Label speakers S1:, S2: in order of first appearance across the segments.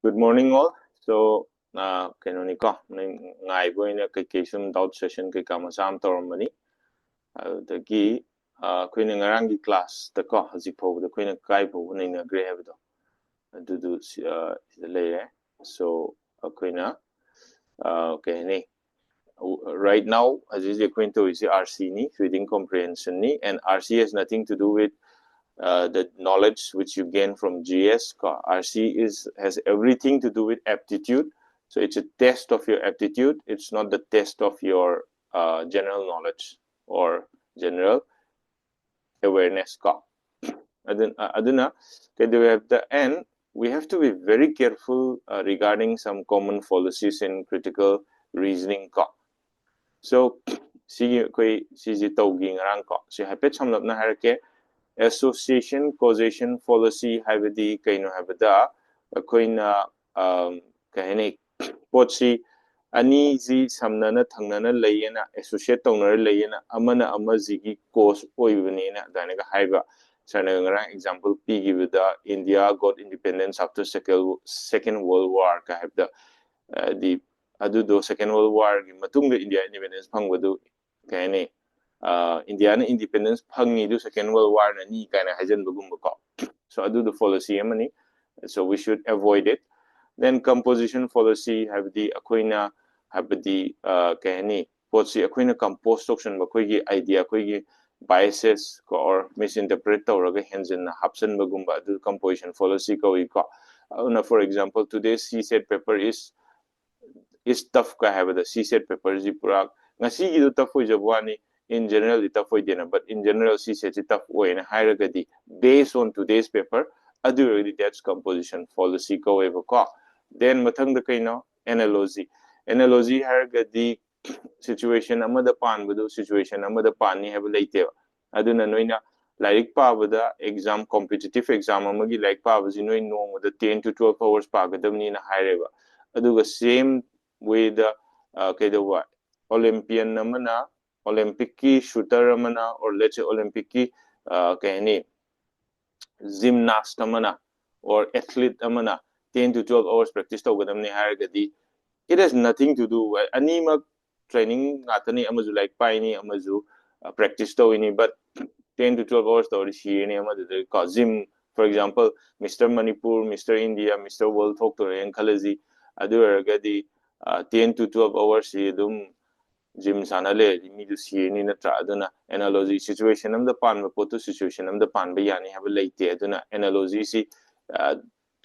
S1: Good morning all. So kanoni ko ngai boina kai sum doubt session kai kama sam tormani the gi kuin ngarangi class the ko hazipo the kuin kai po ni na gre have do the layer so kuina okay ni right now as is to is RC ni reading comprehension ni, and RC has nothing to do with the knowledge which you gain from GS. RC has everything to do with aptitude. So it's a test of your aptitude. It's not the test of your general knowledge or general awareness. Aduna, we have the end. We have to be very careful regarding some common fallacies in critical reasoning. So, si tawgi ngarang ko. Si hapet samlap na harake association causation fallacy habidi kaino habada akoina kahene potsi ani ji samnana thangnana layena associate tawnar layena amana amazigi cause oibnina dana ga haiba sananga example p give the India got independence after second world war ka habda the adudo second world war gi matunga India independence phangwadu kahene India independence phangi du second world war na ni kana hajan bugum ko so adu the fallacy amani so we should avoid it. Then composition fallacy have the akoina have the kahani potsi akoina compose option bakoi gi idea koi gi biases or misinterpret tawraga henjin hapsan bagum ba du composition fallacy ko for example today's CSAT paper is tough ka have the CSAT paper ji pura ngasi gi du tough ho jabwani in general it's tough but in general CSAT is tough way hierarchy based on today's paper that's composition fallacy ko then mathang the kaino analogy hierarchy situation amada pan budu situation amada pan ni have laite aduna noina like pabada exam competitive exam amagi like pabaji noi no the 10 to 12 hours pagadamni na haireba aduga same way the kaidawa Olympian namana Olympic ki shooter amana or let's say Olympic ki kahini gymnast amana or athlete amana 10 to 12 hours practice tawgadamni haragadi it has nothing to do with anima training ngatani amazu like paini amazu practice tawini but 10 to 12 hours tawri shini amadu ka gym for example Mr. Manipur Mr. India Mr. World thok to en khalaji adu haragadi 10 to 12 hours dum gym sanale mi du sieni na tra aduna analogy situation am the pan photo situation am the pan yani have laite aduna analogy si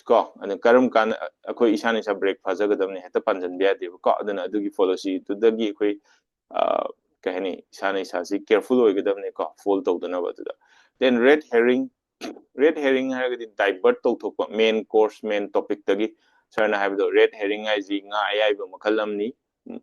S1: ko and karam kan akoi isani sa break fajagadam ne heta panjan bia de ko aduna adugi policy to dagi akoi kahani isani sa si careful oigadam ne ko fall tawdana batuda. Then red herring haragadi divert tawthokpa main course main topic tagi sarna have the red herring ai ji nga ai ba makhalam ni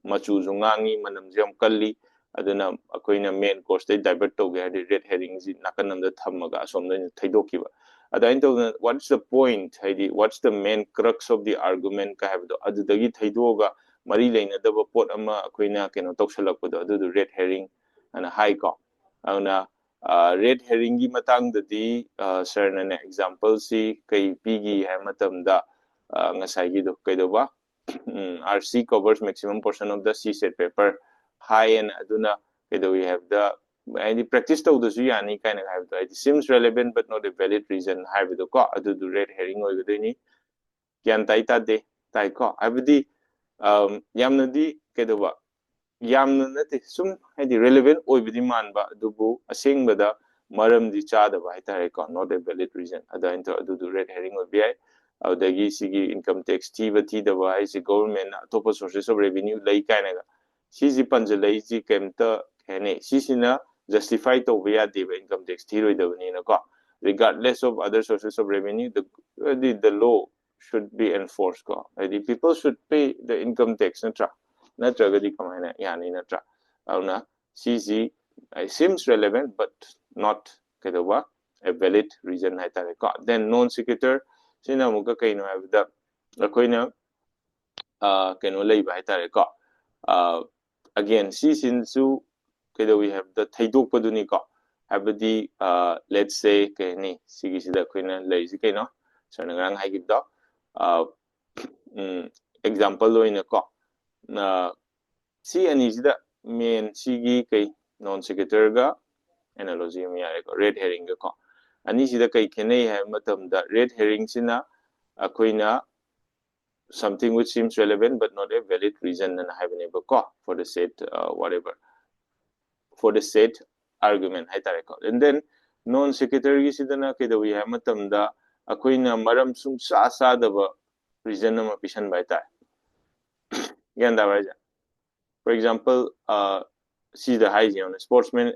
S1: machu zungangi manam jam kalli aduna akoina main course they divert to get red herring ji nakanam da thamaga somna thaidokiba adain to what's the point haidi what's the main crux of the argument ka have the adudagi thaidoga mari leina da pot ama akoina keno toksalakpado adu red herring and high ko ana red herring gi matang da di sir na example si kai pigi ha matam da ngasai gi do kaido ba RC covers maximum portion of the CSAT paper high and aduna we have the and the practice to the yani kind of have it seems relevant but not a valid reason have the ko adu red herring o ni kyan tai ta de tai ko abdi yamna di kedoba yamna nate sum hadi relevant oibidi manba dubu asengbada maram di cha da ba itare ko not a valid reason ada into adu red herring o bi audagi sigi income tax tivati da ba is government top sources of revenue lai kaina ga sisi panjalai ji kemta hene sisina justify to be at the income tax thiroi da ni na ko regardless of other sources of revenue the law should be enforced ko the people should pay the income tax na tra ga di kamana yani na tra auna sisi seems relevant but not kedawa a valid reason hai tare ko then non sequitur sina muka kaino habda akoina keno leiba hai tare ko again si sinsu kedo we have the thaidok paduni ko habdi let's say keni sigi sida koina leisi kaino sanangrang hai gibda example loina ko na si anisida main sigi kai non sequitur ga analogy mi yare ko red herring ga ko anisida kai khenei ha matam da red herring sina akoina something which seems relevant but not a valid reason and have been ko for the set whatever for the set argument hai tare ko and then non sequitur gi sidana kai da wi ha matam da akoina maram sum sa da ba reason ma pisan bai ta yanda ba for example see the hygiene sportsmen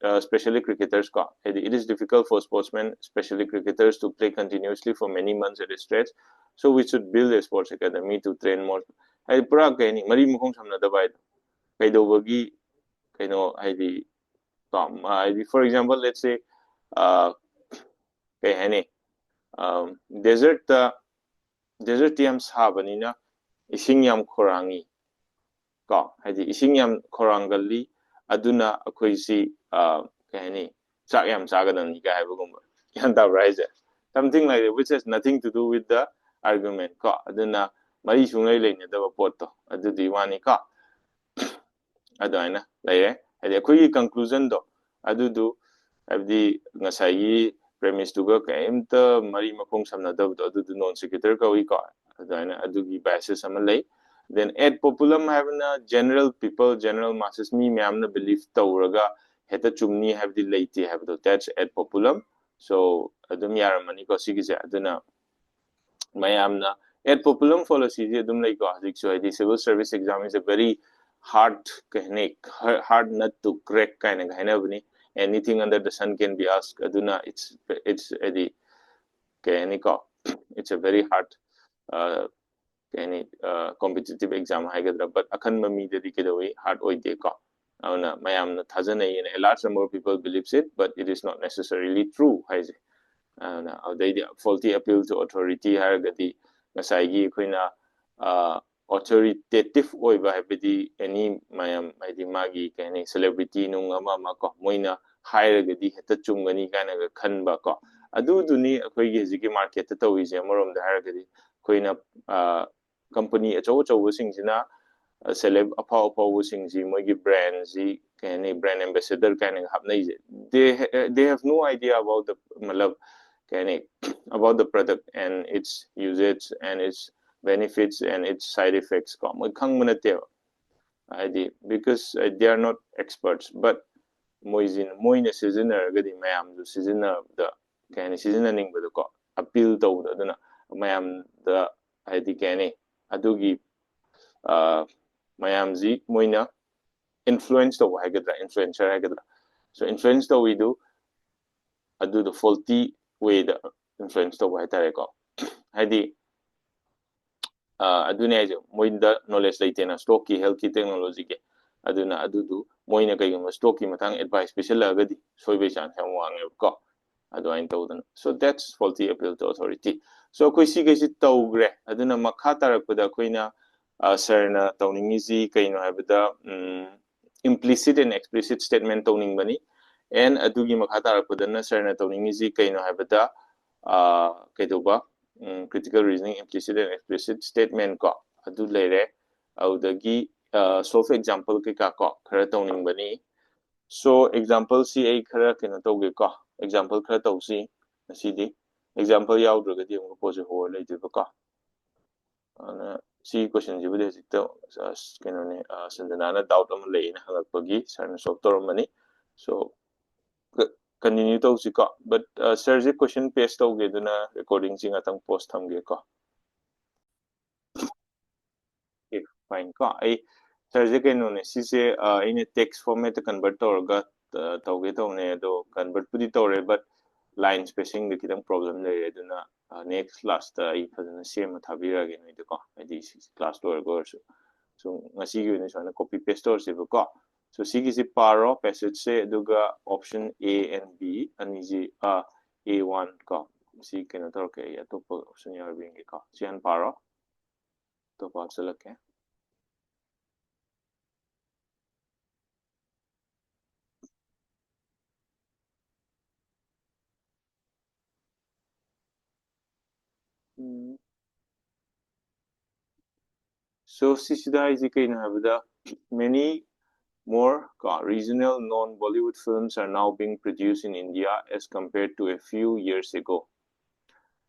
S1: especially cricketers ka it is difficult for sportsmen especially cricketers to play continuously for many months at a stretch so we should build a sports academy to train more ai pura kai ni mari mukhong samna da bai kai do bagi kai no ai di tom for example let's say kai hani desert desert yam sabani na ising yam khorangi ko hadi ising yam khorangali aduna akhoi si kahani chak yam chagadan ni kai bugum yanda rise something like that which has nothing to do with the argument ko aduna mari sungai leine da pot to adu di wani ka adana laye hadi akhoi conclusion do adu du abdi ngasai premise to go kaimta mari makong samna da adu du non sequitur ka wi ko adana adu gi basis amalai then ad populum having a general people general masses me myamna belief tawraga heta chumni have the late have the that's ad populum so adum yaramani ko sigise aduna mayamna ad populum policy adum like ko so the civil service exam is a very hard hard nut to crack kind of bani anything under the sun can be asked aduna it's the it's a very hard any competitive exam hagadra but akan mami dedicated way hard oy de ko na mayam na thazana in a large number of people believes it but it is not necessarily true haise na they faulty appeal to authority haragadi ngasai koina authoritative oiba habidi any mayam haidi magi kani celebrity nung ama ma ko moina hairagadi heta chungani kana ga khanba ko adu duni akoi gi hiji market ta tawi je morom da haragadi koina company achou achou sing sina celeb apau apau sing si mogi brand si kani brand ambassador kani hap nai they have no idea about the malab kani about the product and its usage and its benefits and its side effects ko mo khang manate id because they are not experts but moina seasoner gadi mayam du seasoner the kani seasoning bu ko appeal to da mayam the id kani adugi mayamzi moina influence to hagadra influencer hagadra so influence to we do adu the faulty way the influence to hai tare ko hadi adune aje moinda knowledge laite na stock ki health ki technology ke aduna adudu moina kai ma stock ki matang advice special agadi soibe chan ham wange ko adu ain tawdan so that's faulty appeal to authority so koi si si tawgre aduna makha tarakpada koina sarna tawningi kaino habda implicit and explicit statement tawning bani and adugi makha tarakpada sarna tawningi kaino habda kaidoba critical reasoning implicit and explicit statement ko adu leire audagi solve example ke ka ko khara tawning bani so example si ai khara kena tawge ko example khara tawsi asidi example yaudragadi amko pose ho leite ko ana si question ji bude sikta kena ne sandana doubt am leina hangakpagi sarna solve tormani so continue to si ko but sir ji question paste tawge duna recording sing atang post thamge ko okay fine ko ai sir ji keno ne si se in a text format convert torga tawge tawne do convert pudi tore but line spacing the kitang problem le duna next class ta I fazana same thabira ge no ko adi class to go so ngasi gi ne sana copy paste tor se ko so sigi si paro passage se duga option A and B ani ji A1 ko si kena tor ke ya to option ya binge ko sian paro to pa select So sisida is the many more regional non-Bollywood films are now being produced in India as compared to a few years ago.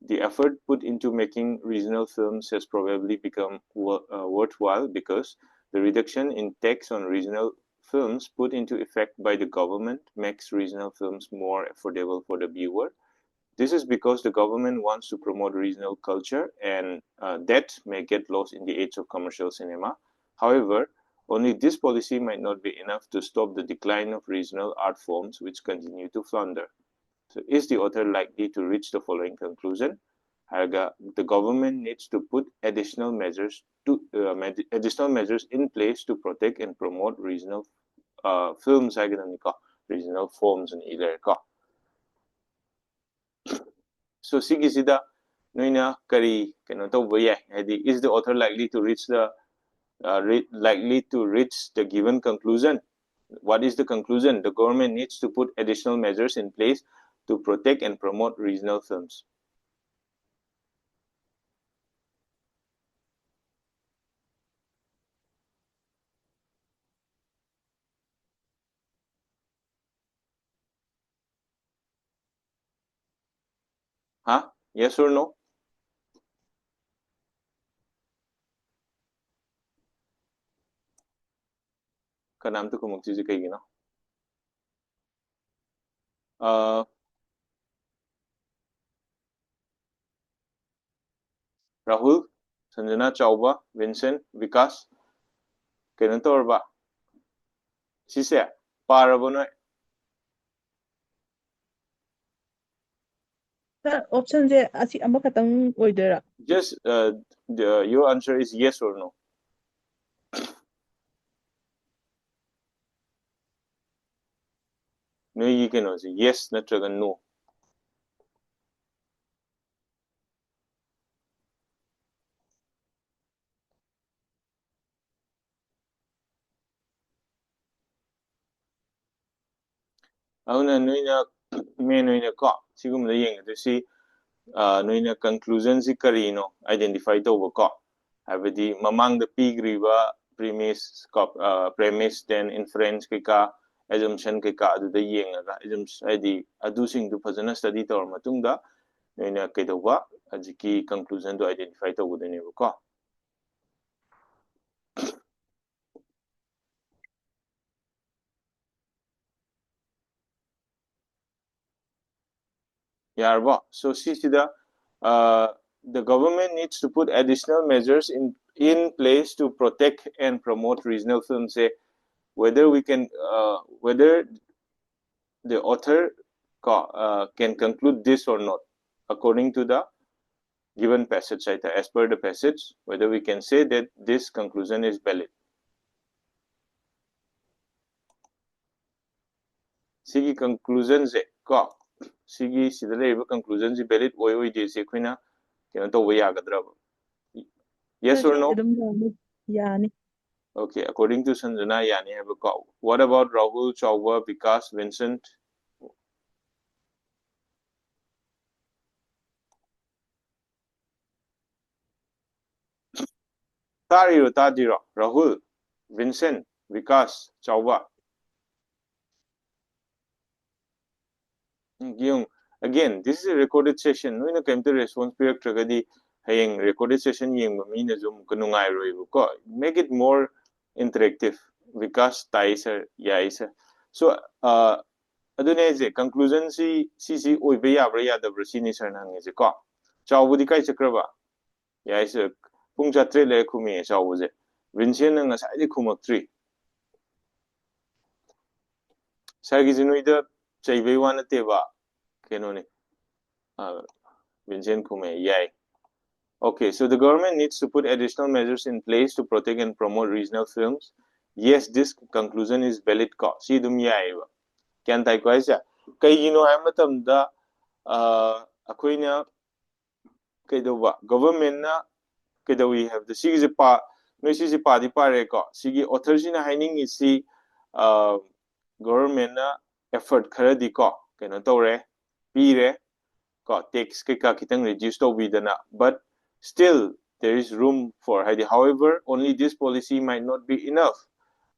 S1: The effort put into making regional films has probably become worthwhile because the reduction in tax on regional films put into effect by the government makes regional films more affordable for the viewer. This is because the government wants to promote regional culture, and that may get lost in the age of commercial cinema. However, only this policy might not be enough to stop the decline of regional art forms which continue to flounder. So is the author likely to reach the following conclusion? The government needs to put additional measures in place to protect and promote regional films regional forms and either. So sigisida noina kari is the author likely to reach the given conclusion? What is the conclusion? The government needs to put additional measures in place to protect and promote regional films. Huh? Yes or no? Kanam to kumukti kaigino. Rahul, Sanjana Chauba, Vincent, Vikas, Kenatorba. Sise, Parabona.
S2: Option J, asi amba katang oidera.
S1: Just your answer is yes or no. No, you can also yes, natraga no. Auna noina me noina ko sigum la yeng to si noina conclusion si karino identify to ko habadi mamang the pigriba premise premise then inference ka assumption ka adu da yeng ga assumption adi adu sing du phajana study tor matungda noina kedoba ajiki conclusion to identify to budene ko yarba so si sida the government needs to put additional measures in place to protect and promote regional films. Say whether we can, whether the author can conclude this or not, according to the given passage. Right? As per the passage, whether we can say that this conclusion is valid. Sigi conclusion se ko sigi sidale conclusion se valid oi de se kuina kena to waya gadra. Yes or no?
S2: Yani.
S1: Okay, according to Sanjana, Yani have a call. What about Rahul, Chauba, Vikas, Vincent? Tadira, Rahul, Vincent, Vikas, Chauba. Again, this is a recorded session. No, in came to response period tragedy. Haying recorded session yung mean zoom kunungai ko. Make it more interactive. Vikas, Taisa, Yaisa. So, adune je conclusion si oiba yabra yadabra sini sarnang je ko. Chaubudi kai chakraba. Yaisa pung chatre le khumi chaubu je. Vincent nga sai khumak 3. Sargi jinuida chaibe wana teba. Kenone. Vincent Kume, yay. Okay, so the government needs to put additional measures in place to protect and promote regional films. Yes, this conclusion is valid. See dum yay. Can tai ko aisa? Kay gino ay matamda akoy na kay ba government na kay we have the sige pa no sige pa di pare ko sige author sina hining isi government na effort khara di ko keno tore pire tax kika kitang reduce to bidana but still there is room for however only this policy might not be enough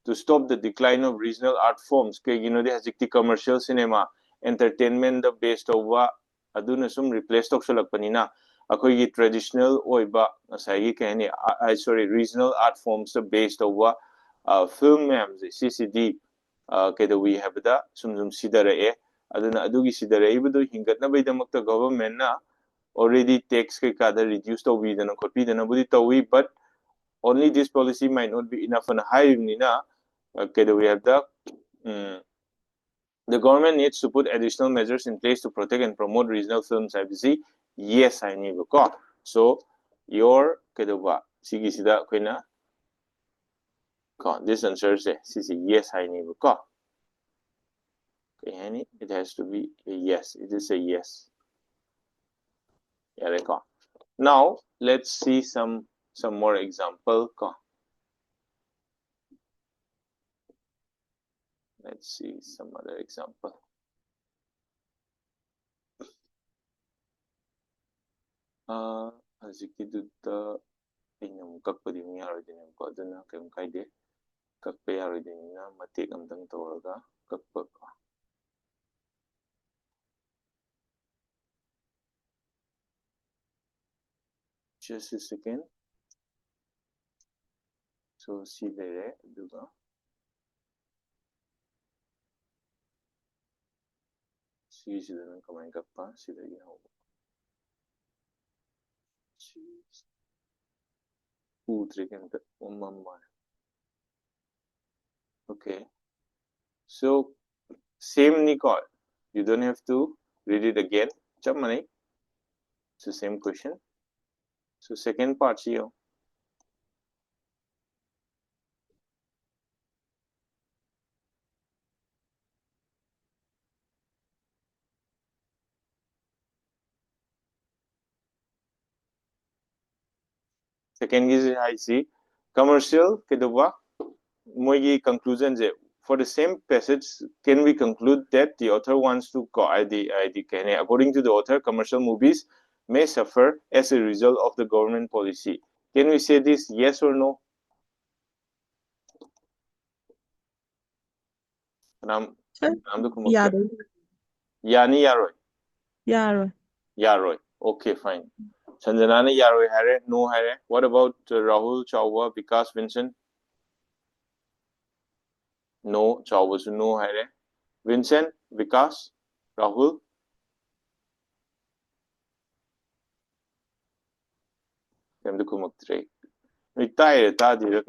S1: to stop the decline of regional art forms kaigino de hajikti commercial cinema entertainment the based over aduna sum replace toksolakpanina akhoi traditional oiba asai kani sorry regional art forms based over film ma'am CCD kedo we have da sum sidara e aduna adugi sidara ibudu hingatna baidamakta government na already tax ke kada reduce to we dana kopi dana budi to we but only this policy might not be enough on high nina kedo we have the government needs to put additional measures in place to protect and promote regional films IBC yes I need ko so your kedo ba sigi sida koina ko this answer say sisi yes I need ko okay it has to be a yes it is a yes yeah ko now let's see some more example ko let's see some other example hajikidutta ina mukakpadi miyarodine ko aduna kem kaide kakpa yarodine matek amdang toraga kakpa ko just a second so see there aduga see sida nang kamay kakpa sida yaw utrekenta umamma okay so same Nicole you don't have to read it again chamani it's the same question so second part here second is I see commercial kedoba moigi conclusion je for the same passage can we conclude that the author wants to according to the author commercial movies may suffer as a result of the government policy can we say this yes or no ram
S2: Yaroy.
S1: yani yaroi
S2: Yaroy.
S1: yaroi okay fine sanjana ne yaroi hare no hare what about Rahul Chauwa Vikas Vincent no Chauwa su no hare Vincent Vikas Rahul ꯀꯩꯝꯇ ꯈꯨꯝꯃꯛꯇ꯭ꯔꯦ ꯅꯣꯏ ꯇꯥꯏꯔ ꯇꯥꯗꯦꯔ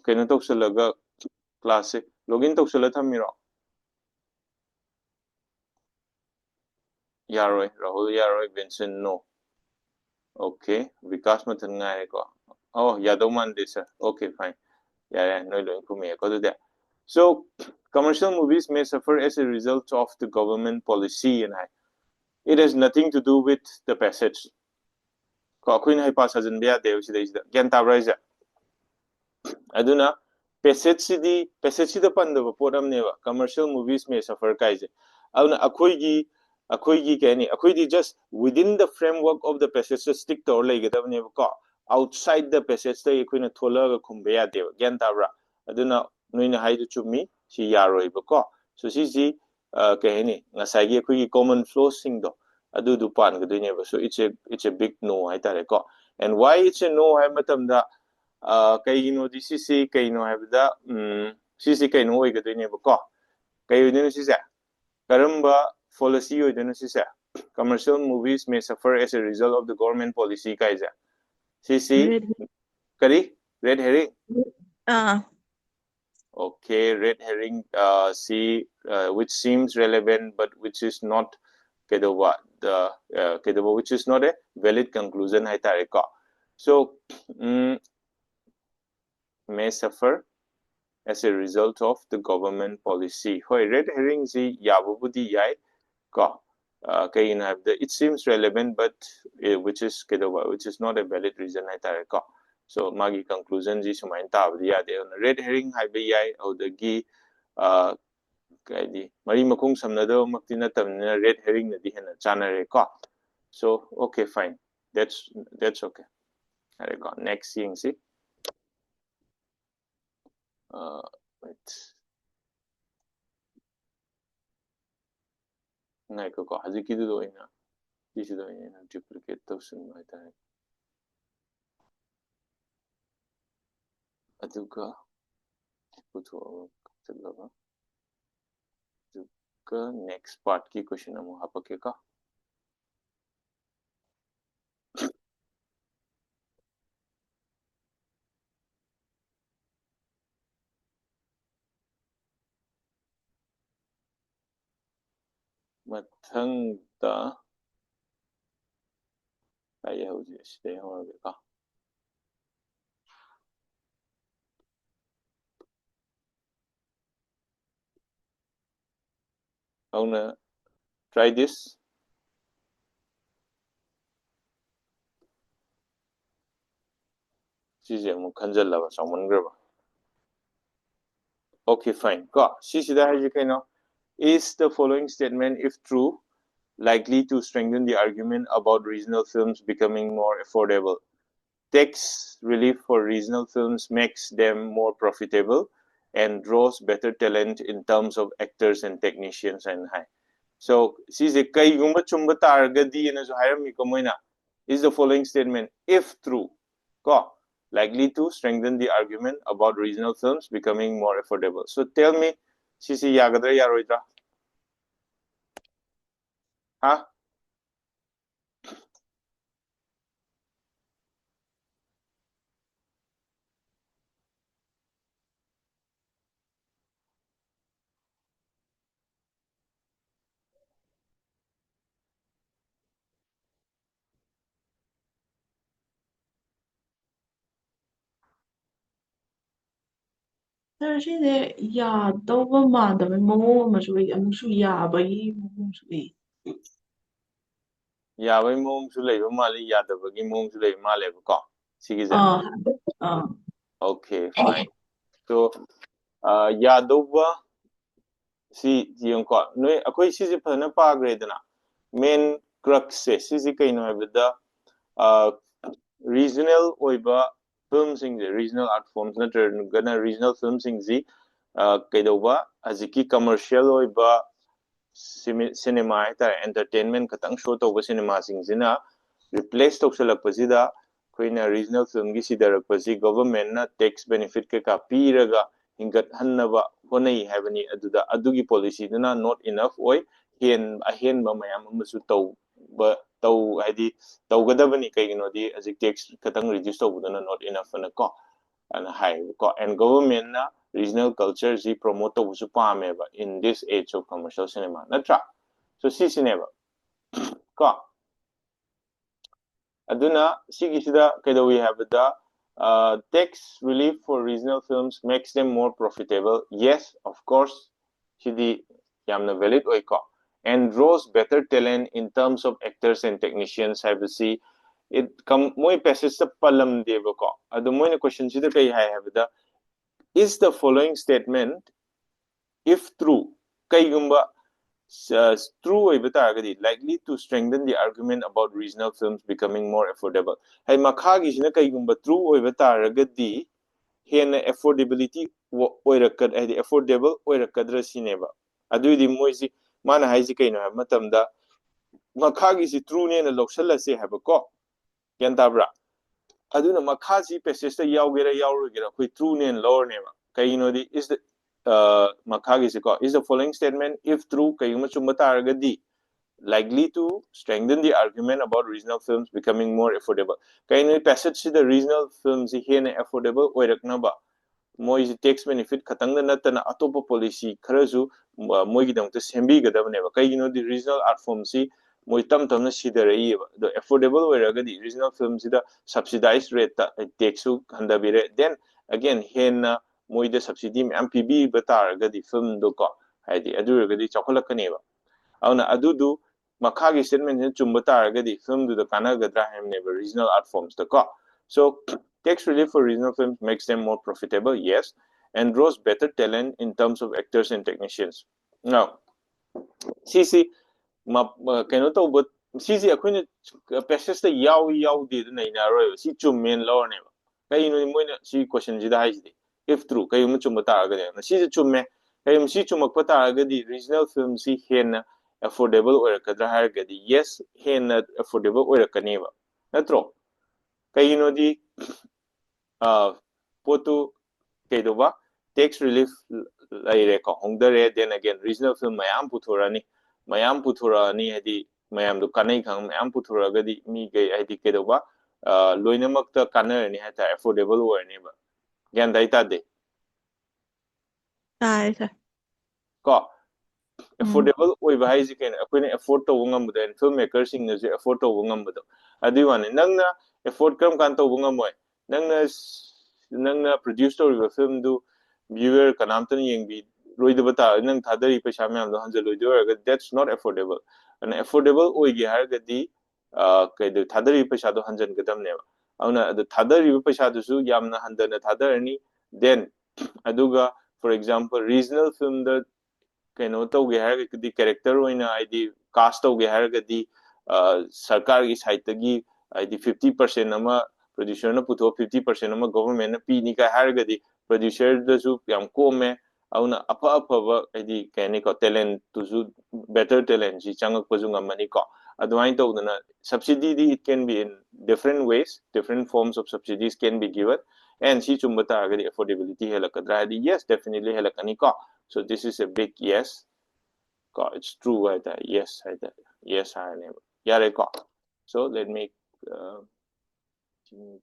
S1: ꯀꯩꯅꯣ ꯇꯧꯁꯜꯂꯒ ꯀ꯭ꯂꯥꯁꯁꯦ login ꯇꯧꯁꯜꯂ ꯊꯝꯃꯤꯔꯣ ꯌꯥꯔꯣꯏ ꯔꯥꯍꯨꯜ ꯌꯥꯔꯣꯏ ꯕꯦꯟꯁꯟ ꯅꯣ okay Vikas ꯃꯊꯟ ꯉꯥꯏꯔꯦꯀꯣ ꯑꯣ ꯌꯥꯗꯧ ꯃꯥꯟꯗꯦ ꯁꯔ ꯑꯣꯀꯦ ꯐꯥꯏꯟ ꯌꯥꯔꯦ ꯅꯣꯏ ꯂꯣꯏ ꯈꯨꯝꯃꯛꯑꯦꯀꯣ ꯑꯗꯨꯗꯤ so commercial movies may suffer as a result of the government policy and it has nothing to do with the passage ko akhoi na pa sajan bya de sida gyan tabra ja aduna passage da pandaba podam ne ba commercial movies may suffer kaije aduna akhoi gi kani akhoi di just within the framework of the passage stick to lai ga dabne ba ko outside the passage da akhoi na thola ga khumbe ya de gyan tabra aduna noina haidu chumi si yaroi ba ko so si kani ngasai gi akhoi gi common flow sing do adu du pan ga dine ba so it's a big no hai tare ko and why it's a no hai matam da kaino di sisi kaino habda sisi kaino oigadone ba ko kaino sisi karamba policy oidone sisi commercial movies may suffer as a result of the government policy kaija sisi kari red herring okay red herring see which seems relevant but which is not kedoba the kedoba which is not a valid conclusion hai tare ko so may suffer as a result of the government policy. Hoi red herring si yabubudi yai ko kain have the it seems relevant but which is not a valid reason hai tare ko. So magi conclusion ji sumain tab dia de red herring hai be yai au the gi kaidi mari makung samnado maktina tamna red herring na di hena chana re ko. So okay fine that's okay. next yengsi wait ngai ko haziki du do ina this do ina duplicate tawsun mai tare aduga puto challaba aduga next part ki question amu hapake ka mathangda ay hauji stay hoge ka auna try this sije amu khanjallaba samangraba okay fine ko sisida haji kaino is the following statement if true likely to strengthen the argument about regional films becoming more affordable. Tax relief for regional films makes them more profitable and draws better talent in terms of actors and technicians and high. So, sise kaigumba chumba targadi na so hirami ko moina is the following statement if true ko likely to strengthen the argument about regional films becoming more affordable. So tell me sise yagadra yaroidra ha
S2: Sir, siyempre, daw ba madami mo masuri ang suya ba yung suri?
S1: yabai mom su lei ba mali yadabagi mom su lei male ko sigise
S2: Ah, ah.
S1: okay fine so yadova si yung ko no akoi si je phana pa grade na main crux se si kai no habda regional oiba film sing regional art forms na gana regional film sing ji kai do ba aziki commercial oiba cinema ta entertainment katang show to ba cinema sing jina replace to selak pasida koina regional film gi sidar pasi government na tax benefit ke ka piraga hingat hannaba honai habani aduda adugi policy na not enough oi hen ba mayam amusu ba tau hadi taugadabani kaigino di azik tax katang reduce to budana not enough na ko and high ko and government na regional culture ji promote to busu pame ba in this age of commercial cinema natra so si cinema ko aduna sigisida kaidawi habda tax relief for regional films makes them more profitable yes of course sidi yamna valid oiko and draws better talent in terms of actors and technicians habsi it come moi passage palam deba ko adu moi question sida kai hai habda is the following statement if true kaigumba true oiba taragadi likely to strengthen the argument about regional films becoming more affordable hay makhagi sina kaigumba true oiba taragadi hena affordability oirakad hay affordable oirakadra sineba aduidi moisi mana haisi kaino ha matamda makhagi si true ne na loksala se haba ko yantabra aduna makhasi passage ta yaugera yaurugera koi true ne lower ne ba kaino di is the makhagi se ko is the following statement if true kayuma chumba taragadi likely to strengthen the argument about regional films becoming more affordable kaino passage si the regional films hena affordable oiraknaba moi tax benefit khatangda natana atopa policy kharasu moi gi dangta sembi gadabne ba kaino di regional art form si moi tam tam na sidarai ba the affordable oiraga di regional film si da subsidized rate ta tax su handabire then again hena moi de subsidy am pb bataraga di film do ko haidi aduraga di chokolakane ba auna adudu makhagi statement ne chumba taraga di film do the kanagadra hamne ba regional art forms da ko so tax relief for regional films makes them more profitable, yes, and draws better talent in terms of actors and technicians. Now, CC, cannot ꯁꯤꯁꯦ ꯑꯩꯈꯣꯏꯅ ꯄꯦꯁꯦꯖꯇ ꯌꯥꯎꯗꯦ ꯅꯩꯅꯔꯣꯏꯕ ꯁꯤ ꯆꯨꯝꯃꯦꯅ ꯂꯧꯔꯅꯦꯕ ꯀꯩꯒꯤꯅꯣ ꯃꯣꯏꯅ ꯁꯤ ꯀꯣꯏꯁꯟꯁꯤꯗ ꯍꯥꯏꯁꯤꯗꯤ if true ꯀꯩꯒꯨꯝꯕ ꯆꯨꯝꯕ ꯇꯥꯔꯒꯗꯤ ꯁꯤꯁꯦ ꯆꯨꯝꯃꯦ ꯀꯩꯒꯨꯝꯕ ꯁꯤ ꯆꯨꯝꯃꯛꯄ ꯇꯥꯔꯒꯗꯤ ꯔꯤꯖꯅꯦꯜ ꯐꯤꯜꯝꯁꯤ ꯍꯦꯟꯅ ꯑꯦꯐꯣꯔꯗꯦꯕꯜ ꯑꯣꯏꯔꯛꯀꯗ꯭ꯔꯥ ꯍꯥꯏꯔꯒꯗꯤ ꯌꯦꯁ ꯍꯦꯟꯅ ꯑꯦꯐꯣꯔꯗꯦꯕल ꯑꯣꯏꯔꯛꯀꯅꯦꯕ ꯅꯠꯇ꯭ꯔꯣ ꯀꯩꯒꯤꯅꯣꯗꯤ ꯄꯣꯠꯇꯨ ꯀꯩꯗꯧꯕ ꯇꯦꯛꯁ ꯔꯤꯂꯤꯐ ꯂꯩꯔꯦꯀꯣ ꯍꯣꯡꯗꯔꯦ ꯗꯦꯟ ꯑꯒꯦꯟ ꯔꯤꯖꯅꯦꯜ ꯐꯤꯜꯝ ꯃꯌꯥꯝ ꯄꯨꯊꯣꯔꯛꯑꯅꯤ ꯍꯥꯏꯗꯤ ꯃꯌꯥꯝꯗꯣ ꯀꯥꯟꯅꯩ ꯈꯪ ꯃꯌꯥꯝ ꯄꯨꯊꯣꯔꯛꯑꯒꯗꯤ ꯃꯤꯒꯩ ꯍꯥꯏꯗꯤ ꯀꯩꯗꯧꯕ ꯂꯣꯏꯅꯃꯛꯇ ꯀꯥꯟꯅꯔꯅꯤ ꯍꯥꯏꯇꯥꯔꯦ ꯑꯦꯐꯣꯔꯗꯦꯕल ꯑꯣꯏꯔꯅꯤꯕ ꯒ꯭ꯌꯥꯟ ꯇꯥꯏ ꯇꯥꯗꯦ
S2: ꯇꯥꯏ ꯁꯥꯔ
S1: ꯀꯣ ꯑꯦꯐꯣꯔꯗꯦꯕल ꯑꯣꯏꯕ ꯍꯥꯏꯁꯤ ꯀꯩꯅꯣ ꯑꯩꯈꯣꯏꯅ ꯑꯦꯐꯣꯔꯠ ꯇꯧꯕ ꯉꯝꯕꯗꯣ ꯐꯤꯜꯝ ꯃꯦꯀꯔꯁꯤꯡꯅꯁꯨ ꯑꯦꯐꯣꯔꯠ ꯇꯧꯕ ꯉꯝꯕꯗꯣ ꯑꯗꯨꯏ ꯋꯥꯅꯤ ꯅꯪꯅ ꯑꯦꯐꯣꯔꯠ ꯀꯔꯝ ꯀꯥꯟꯗ ꯇꯧꯕ ꯉꯝꯃꯣꯏ ꯅꯪꯅ ꯄ꯭ꯔꯣꯗ꯭ꯌꯨꯁ ꯇꯧꯔꯤꯕ ꯐꯤल्मꯗꯨ ꯚ꯭ꯌꯨꯋꯔ ꯀꯅꯥꯝꯇꯅ ꯌꯦꯡꯕꯤꯔꯣꯏꯗꯕ ꯇꯥꯔꯒꯗꯤ ꯅꯪ ꯊꯥꯗꯔꯤ ꯄꯩꯁꯥ ꯃꯌꯥꯝꯗꯣ ꯍꯟꯖꯤꯜꯂꯣꯏꯗꯣꯏ ꯑꯣꯏꯔꯒꯗꯤ that's not affordable ꯑꯗꯨꯅ affordable ꯑꯣꯏꯒꯦ ꯍꯥꯏꯔꯒꯗꯤ ꯀꯩꯗꯣ ꯊꯥꯗꯔꯤꯕ ꯄꯩꯁꯥꯗꯣ ꯍꯟꯖꯤꯟꯒꯗꯕꯅꯦꯕ ꯑꯗꯨꯅ ꯑꯗꯨ ꯊꯥꯗꯔꯤꯕ ꯄꯩꯁꯥꯗꯨꯁꯨ ꯌꯥꯝꯅ ꯍꯟꯊꯅ ꯊꯥꯗꯔꯅꯤ then ꯑꯗꯨꯒ for example regional filmꯗ ꯀꯩꯅꯣ ꯇꯧꯒꯦ ꯍꯥꯏꯔꯒꯗꯤ ꯀꯦꯔꯦꯛꯇꯔ ꯑꯣꯏꯅ ꯍꯥꯏꯗꯤ ꯀꯥꯁ ꯇꯧꯒꯦ ꯍꯥꯏꯔꯒꯗꯤ ꯁꯔꯀꯥꯔꯒꯤ ꯁꯥꯏꯠꯇꯒꯤ ꯍꯥꯏꯗꯤ 50% ꯑꯃ ꯄ꯭ꯔꯣꯗ꯭ꯌꯨꯁꯔꯅ ꯄꯨꯊꯣꯛ 50% ꯑꯃ ꯒꯣꯚꯔꯟꯃꯦꯟꯠꯅ ꯄꯤꯅꯤ ꯀꯥꯏ ꯍꯥꯏꯔꯒꯗꯤ ꯄ꯭ꯔꯣꯗ꯭ꯌꯨꯁꯔꯗꯁꯨ ꯌꯥꯝ ꯀꯣꯝꯃꯦ ꯑꯗꯨꯅ ꯑꯐꯕ ꯍꯥꯏꯗꯤ ꯀꯩ ꯍꯥꯏꯅꯤꯀꯣ ꯇꯦꯂꯦꯟꯠꯇꯨꯁꯨ ꯕꯦꯇꯔ ꯇꯦꯂꯦꯟꯠꯁꯤ ꯆꯪꯉꯛꯄꯁꯨ ꯉꯝꯃꯅꯤꯀꯣ ꯑꯗꯨꯃꯥꯏꯅ ꯇꯧꯗꯅ ꯁꯕꯁꯤꯗꯤꯗꯤ it can be in different ways different forms of subsidies can be given and si chumba taragadi affordability helakadra hadi yes definitely helakani so this is a big yes it's true haida yes haida yes haine yare so let me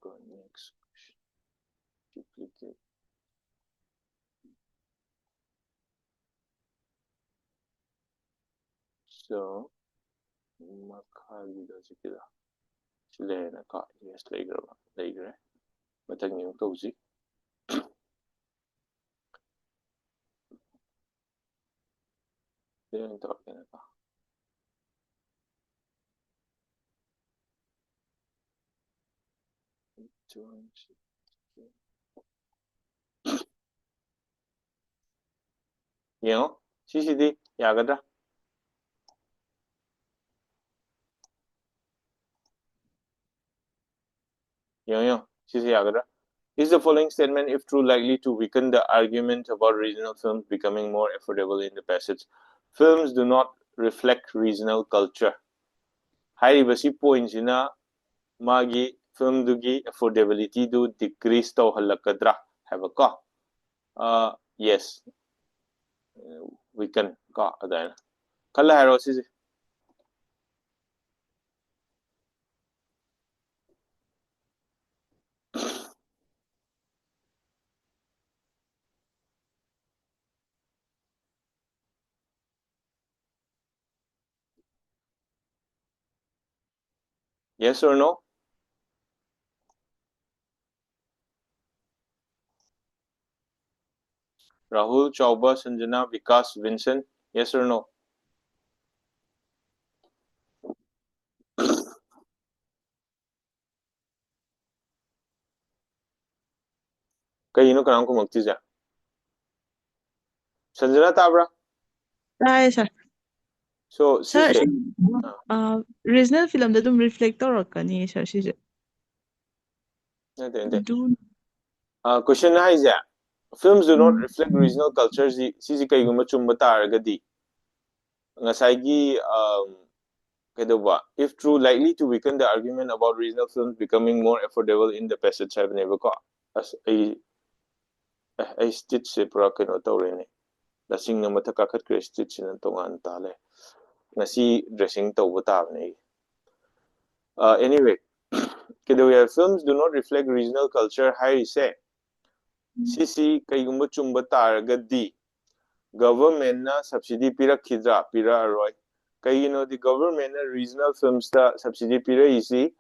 S1: go next duplicate so makhali da sikida silena yes legre mathang yung tawsi then talking about CCD yagadra CCD yagadra is the following statement if true likely to weaken the argument about regional films becoming more affordable in the passage films do not reflect regional culture hairibasi points ina magi film dugi affordability do decrease to halakadra have a yes we can adana kala haro si yes or no Rahul Chauba Sanjana Vikas Vincent yes or no kayino kanam ko magtija Sanjana tabra
S2: ꯇꯥꯏ ꯁꯥꯔ
S1: so
S2: ꯁꯥꯔ
S1: sise
S2: ꯁꯤ regional ꯐꯤꯂꯝꯗ ꯑꯗꯨꯝ reflect ꯇꯧꯔꯛꯀꯅꯤ ꯁꯥꯔ ꯁꯤꯁꯦ
S1: question haise films do not reflect regional cultures sisi kaiguma chumba taragadi ngasai if true likely to weaken the argument about regional films becoming more affordable in the passage have never as a stitch se pura kano tawrene lasing na mathaka khat kre stitch na tongan tale ngasi dressing tawba tabne anyway films do not reflect regional culture high say sisi kaigumba chumba taragadi government na subsidy pirakidra pira aroi kaigino the government na regional films ta subsidy pira isi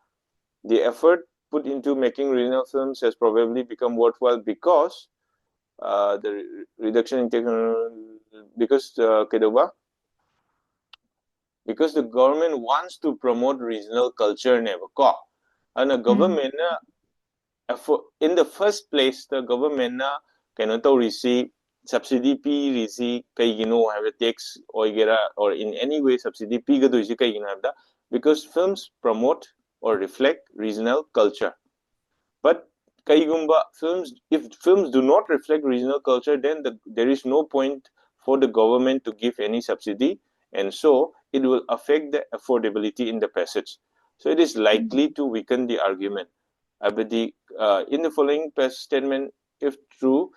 S1: the effort put into making regional films has probably become worthwhile because the reduction in technology because the government wants to promote regional culture never and the government in the first place the government receive subsidy kaigino have a tax or in any way subsidy pi ga kaigino because films promote or reflect regional culture. But if films do not reflect regional culture, then there is no point for the government to give any subsidy, and so it will affect the affordability in the passage. So it is likely to weaken the argument. In the following statement, if true,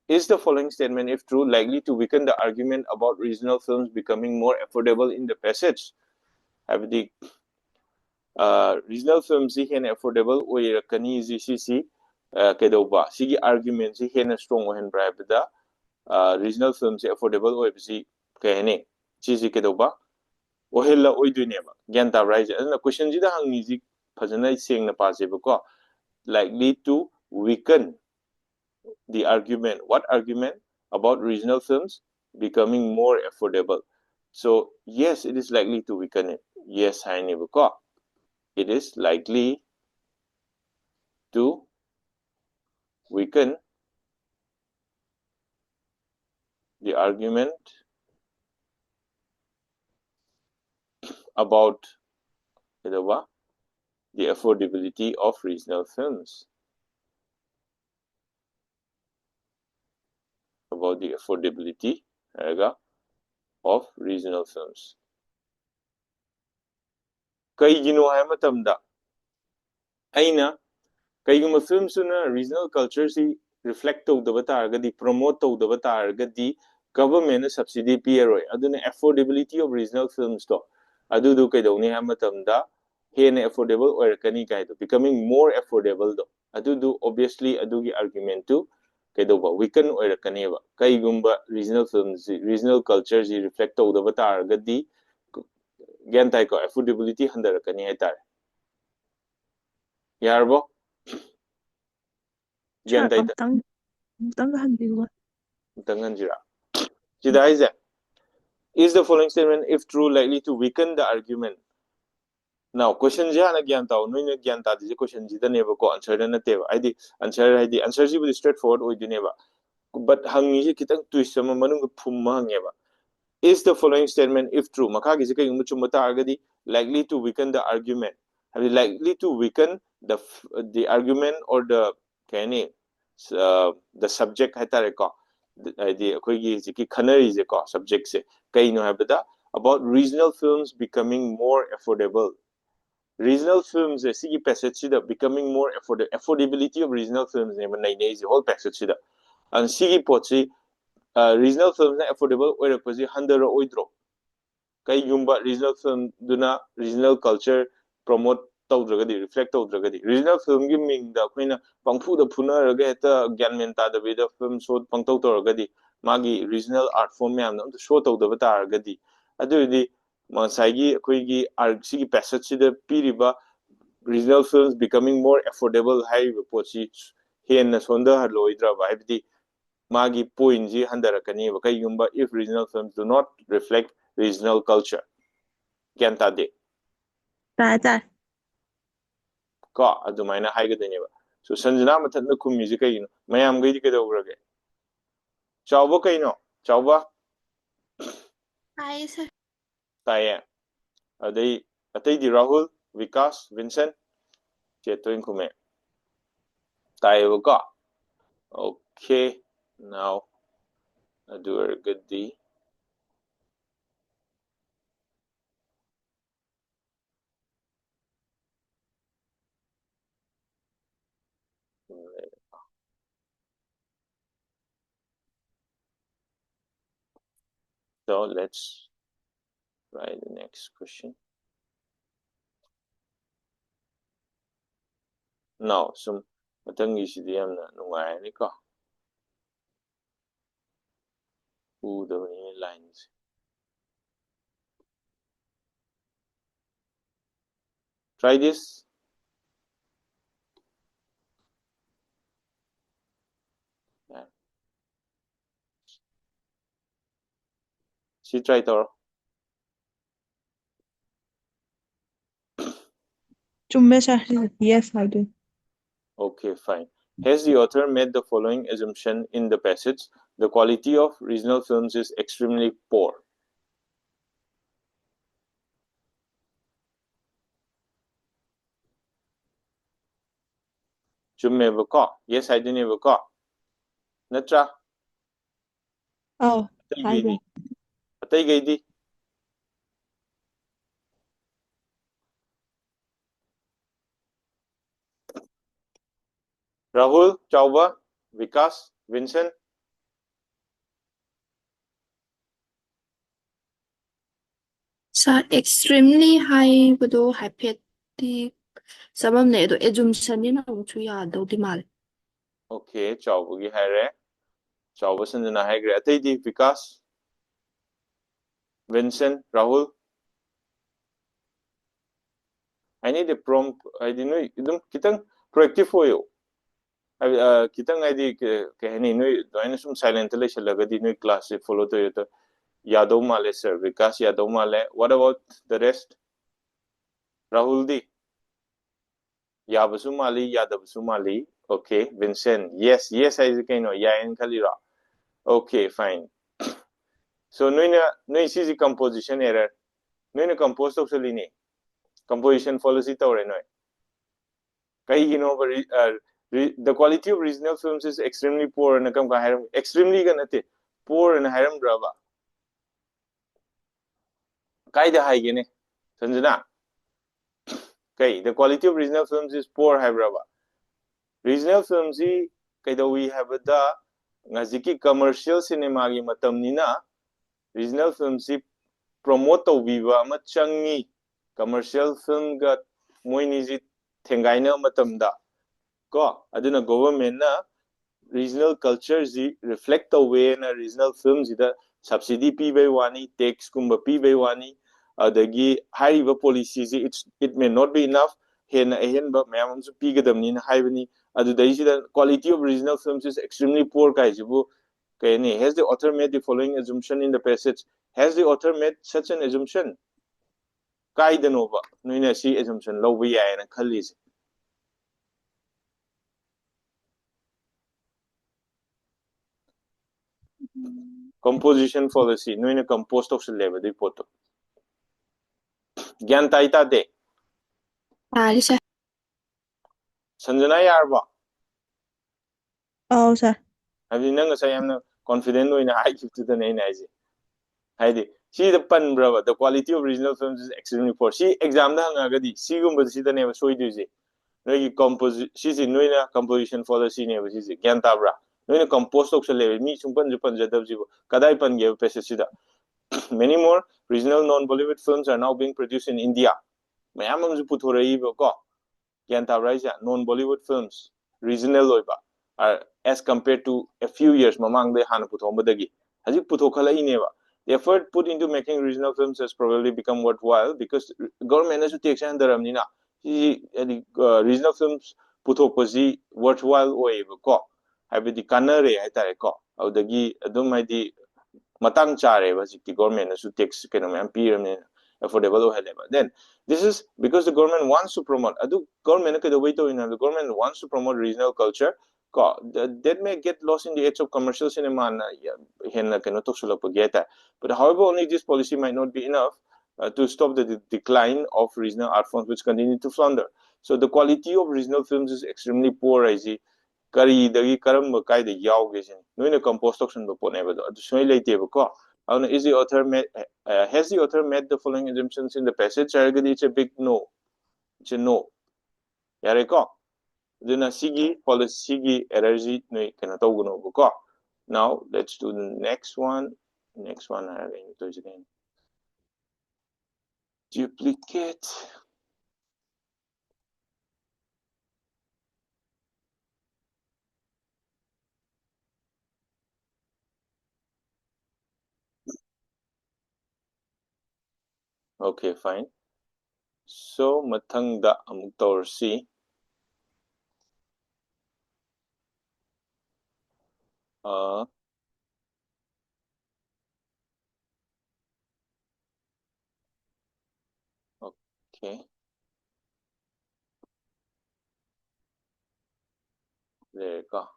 S1: is the following statement, if true, likely to weaken the argument about regional films becoming more affordable in the passage? Regional films is affordable oirakani si kedoba sigi argument si hena strong ohen brabda regional films affordable oibsi kahene si kedoba ohella oiduneba gyanta right and question ji da hangni ji phajana seng na pase ko likely to weaken the argument. What argument? About regional films becoming more affordable. So yes, it is likely to weaken it. Yes, it is likely to weaken the argument about the affordability of regional films. About the affordability of regional films. Kaigino hai matamda aina kaiguma films na regional culture si reflect tawdaba taragadi promote tawdaba taragadi government subsidy pieroi aduna affordability of regional films to adudu kaidawni ha matamda hena affordable oirakani kaido becoming more affordable do adudu obviously adugi argument to kaidoba weaken oirakani ba kaigumba regional films regional culture si reflect tawdaba taragadi gyan tai ko affordability handarakani hai tar yarbo gyan tai tanganjira Jidaize, is the following statement, if true, likely to weaken the argument? Now, question jana gyanta, no in gyanta, this question jida never ko answer na teva. Answer ji will straightforward or dineva. But hangi kitang twist sama manung pumma hangeva. Is the following statement, if true, makagi zika yung muchumata agadi, likely to weaken the argument? Have likely to weaken the argument or the the subject hatareko? The subject about regional films becoming more affordable. Regional films passage becoming more affordable. Affordability of regional films is the whole passage and regional films affordable regional film regional culture promote reflect regional film gi ming da khoina pangfu da phuna raga eta gyanmen ta da beda film show pangtau toragadi magi regional art form yam na show tau da bata ragadi adudi masagi khoi gi art si passage si da piriba regional films becoming more affordable hai pochi hen na sonda har loidra ba habdi magi point ji handarakani ba kai yumba if regional films do not reflect regional culture gyanta de ko adumaina haigadane ba so sanjana mathatna khumi ji kai mayam gai di kedawrage chawba kaino chawba
S3: Hi, sir.
S1: taye adai atai di Rahul Vikas Vincent chetoin khume taye ko okay now adu gadi so let's try the next question. Now, some matangi si diyam na nungay ni ko. The lines. Try this. Yeah. She tried or
S2: Yes, I do.
S1: okay, fine. Has the author made the following assumption in the passage? The quality of regional films is extremely poor. ꯆꯨꯝꯃꯦꯕꯀꯣ yes ꯍꯥꯏꯗꯣꯏꯅꯦꯕꯀꯣ ꯅꯠꯇ꯭ꯔꯥ ꯑꯇꯩꯒꯩꯗꯤ ꯑꯇꯩꯒꯩꯗꯤ Rahul, Chauba, Vikas, Vincent.
S3: Sir, extremely high bado hypothetic sabamne edo assumption ni na amuchu yadawdi male.
S1: Okay, Chauba gi haire. Chauba Sanjana haigre. Ataydi Vikas, Vincent, Rahul. I need a prompt. I didn't know. Idum kitang proactive hoyo. Kitang I di kahani no. Doine sum silent le shalaga di no class se follow to yoto. Yadav male sir. Vikas Yadav male. What about the rest? Rahul di. Yabasu mali, Yadabasu mali. Okay, Vincent. Yes, yes, I say no. Ya en kalira. Okay, fine. So noi si composition error. Noi compose of solini. Composition policy tawre noi. Kai the quality of regional films is extremely poor and kam hiram extremely ganate poor and hiram draba. Kai the high gene. Sanjana. Kai the quality of regional films is poor hybraba. Regional films kai we have the ngaziki commercial cinema gi matam nina regional films promote tawbiba ama changi commercial film ga moini ji thengaina matamda ko aduna government na regional culture ji reflect away na regional films ida subsidy pi bai wani tax kumba pi bai wani adagi hariba policy ji it may not be enough hen ba mayam su pi gadamni na haibani adudai ji the quality of regional films is extremely poor kai jibu kayani has the author made the following assumption in the passage has the author made such an assumption Kaidanova noina si assumption lawba yaina khallise composition policy noina compose of leba de poto gyan taita de
S3: Sir.
S1: sanjana yarba
S2: sir.
S1: abi nanga say amna confident noina high to the nine aise haidi see the pan brava the quality of regional films is extremely poor see exam da hanga gadi see gumba see the name soi duje noi composition si noina composition policy ne ba si gyan tabra noina compose of leba mi sumpan jupan jadab jibo kadai pan ge pese da many more regional non-Bollywood films are now being produced in India. Mayam amju puthorei ko gyan tabra ja non-Bollywood films regional loiba are as compared to a few years mamang de hana puthomba dagi haji puthokhala ineba the effort put into making regional films has probably become worthwhile because government has to take action daramni na regional films puthokpaji worthwhile oiba ko habidi kanare haitare ko adagi adum haidi matang chare the government has to take affordable then this is because the government wants to promote adu government the way to the government wants to promote regional culture that may get lost in the age of commercial cinema but however only this policy might not be enough to stop the decline of regional art forms which continue to flounder so the quality of regional films is extremely poor kari dagi karamba kai de yawge sin noina compose toxin do pone ba do soi leite ba ko is the author has the author made the following assumptions in the passage it's a big no it's a no yare ko duna sigi policy sigi energy noi kana tawguno ko now let's do the next one again duplicate okay fine so mathangda amuk tawrsi okay there you go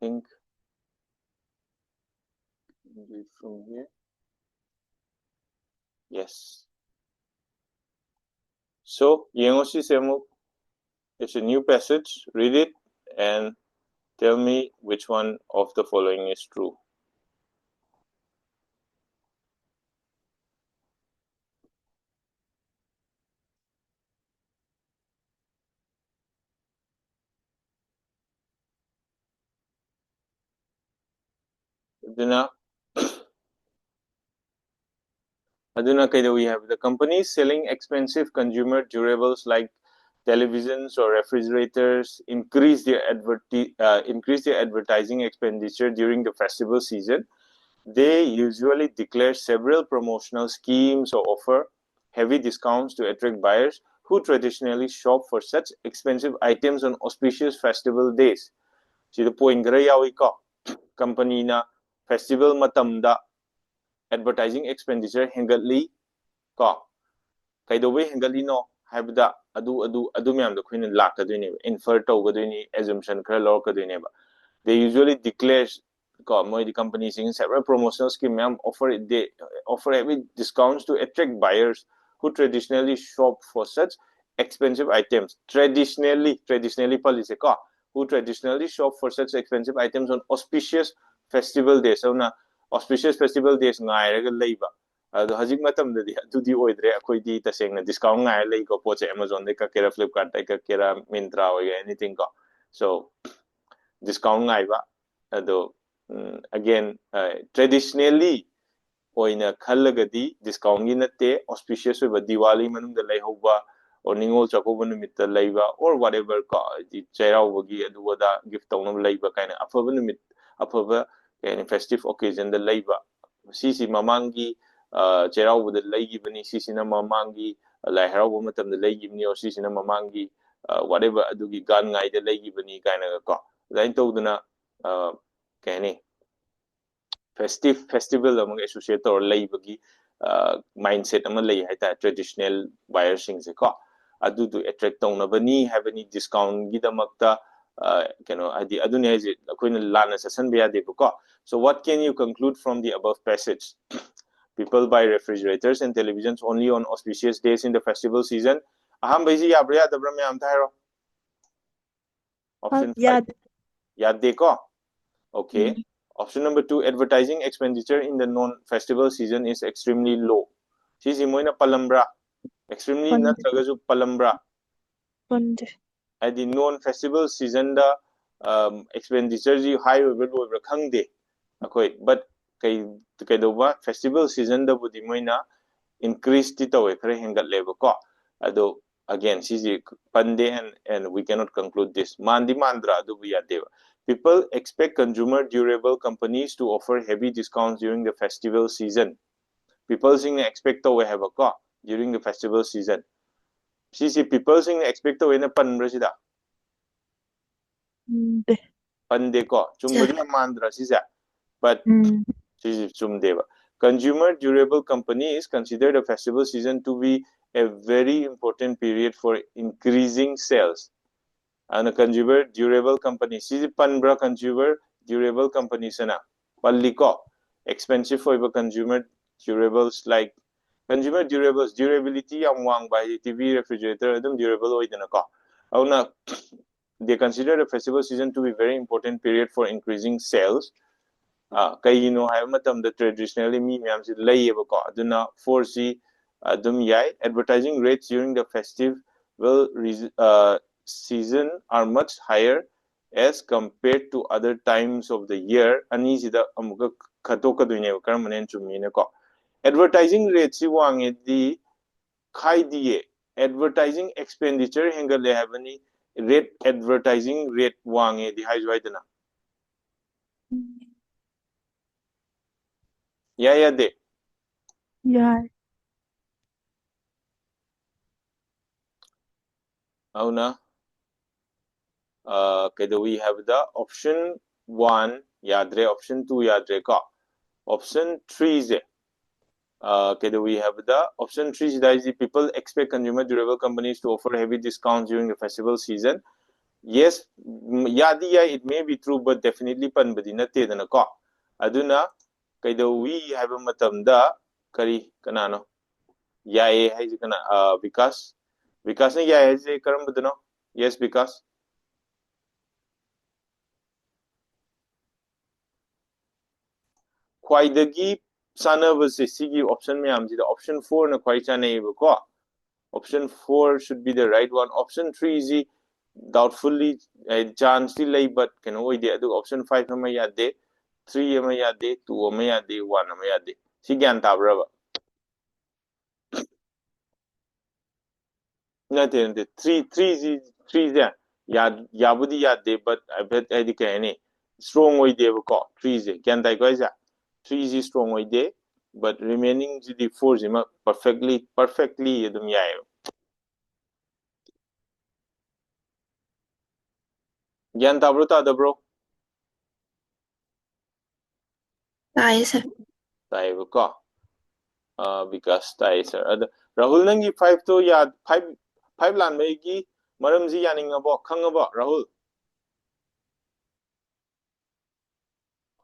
S1: think from here Yes. So, yengosi semu, it's a new passage. Read it and tell me which one of the following is true. Aduna kaida we have the companies selling expensive consumer durables like televisions or refrigerators increase their advertising expenditure during the festival season. They usually declare several promotional schemes or offer heavy discounts to attract buyers who traditionally shop for such expensive items on auspicious festival days. See the point gara yawi ko company na festival matamda advertising expenditure hengatli ko kaidowe hengalino haibda adu myam da khoina lakadune infer tawgadune assumption khara lorkadune ba they usually declare the companies in several promotional scheme they offer heavy discounts to attract buyers who traditionally shop for such expensive items traditionally policy who traditionally shop for such expensive items on auspicious festival days so na auspicious festival days ngairaga leiba ado hajik matam dadi adudi oidre akhoi tasengna discount ngai lei ko poche Amazon de ka kera Flipkart de ka kera Myntra or anything ko so discount ngai ba ado again traditionally oina khallagadi discount gi natte auspicious oiba Diwali manungda leihoba or ningol chakoba numitta leiba or whatever ka di chairau gi adu wada gift tawna leiba kaina afaba numit afaba kaina festive occasion da leiba sisi mamangi chairau da leigi bani sisi na mamangi lai harau matam da leigi bani or sisi na mamangi whatever adu gi gan ngai da leigi bani kaina ka lain tawduna kani festival among associate or leibagi mindset ama lei haita traditional buyers sing se ko adu to attract tawna bani have any discount gi damakta adi adu ne je koina lana sasan be ade ko so what can you conclude from the above passage people buy refrigerators and televisions only on auspicious days in the festival season aham baiji yabra dabra me am thairo option 5 yadde ko okay option number 2 advertising expenditure in the non-festival season is extremely low sisi moina palambra extremely natragasu palambra adi non-festival season da expenditure ji high over khangde akoi but kai do ba festival season da budi moina increase ti tawe khare hengat leba ko ado again sisi pande and we cannot conclude this mandra do ya deva people expect consumer durable companies to offer heavy discounts during the festival season people sing expect to have a ko during the festival season sisi people sing expect to na pan rasida pande ko chumbadi mandra sisa but sisi chumdeva consumer durable company is considered a festival season to be a very important period for increasing sales and a consumer durable company sisi panbra consumer durable company sana palliko expensive for consumer durables like consumer durables durability am wang by TV refrigerator adum durable oidana ko auna they consider the festival season to be very important period for increasing sales kaino hay matam da traditionally mi myam si layeba ko aduna for si adum yai advertising rates during the festive season are much higher as compared to other times of the year ani sida amuka khatoka duine karmanen chumina ko advertising rates si wange di khai diye advertising expenditure hengale havani rate advertising rate wange di haiwaidana ya de auna we have the option 1 yadre option 2 yadre ka option 3 is we have the option 3 that is the people expect consumer durable companies to offer heavy discounts during the festival season yes yadi ya it may be true but definitely pan badina te dana ka aduna we have a matam da kari kanano yae hai kana vikas ne yae je karam badano. Yes, vikas. Khwaidagi sanabase sigi option mayam sida option 4 na khwai chanai ko. Option 4 should be the right one. Option 3 is doubtfully chance lay, but can avoid the option 5 ama yade, 3 ama yade, 2 ama yade, 1 ama yade. Si gyan tabra ba. Nothing. 3 is there. Yabudi yade, but I bet I decay strong way de ko. 3 is gyan tai ko 3 is strong way de, but remaining the 4 is perfectly yadum yae. Gyan tabro ta da bro.
S3: Tayo, sir.
S1: Tayo ko. Because tai sir Rahul nangi 5 to ya 5 lan mai gi maram ji yaning abo khangabo Rahul.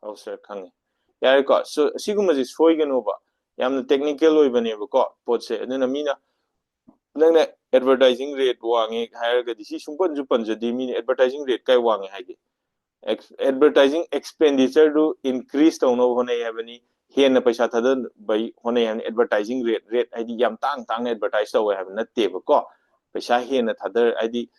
S1: Oh sir khang ya ko so siguma ji soi gano ba yamna technical oi bane ba ko pot se aduna mina nangna advertising rate wangi higher ga disi sumpan ju panja di mina advertising rate kai wangi haige advertising expenditure to increase to no hone habani hen paisa thada bai hone han advertising rate id yam tang advertise to have natte ba ko paisa hen thada id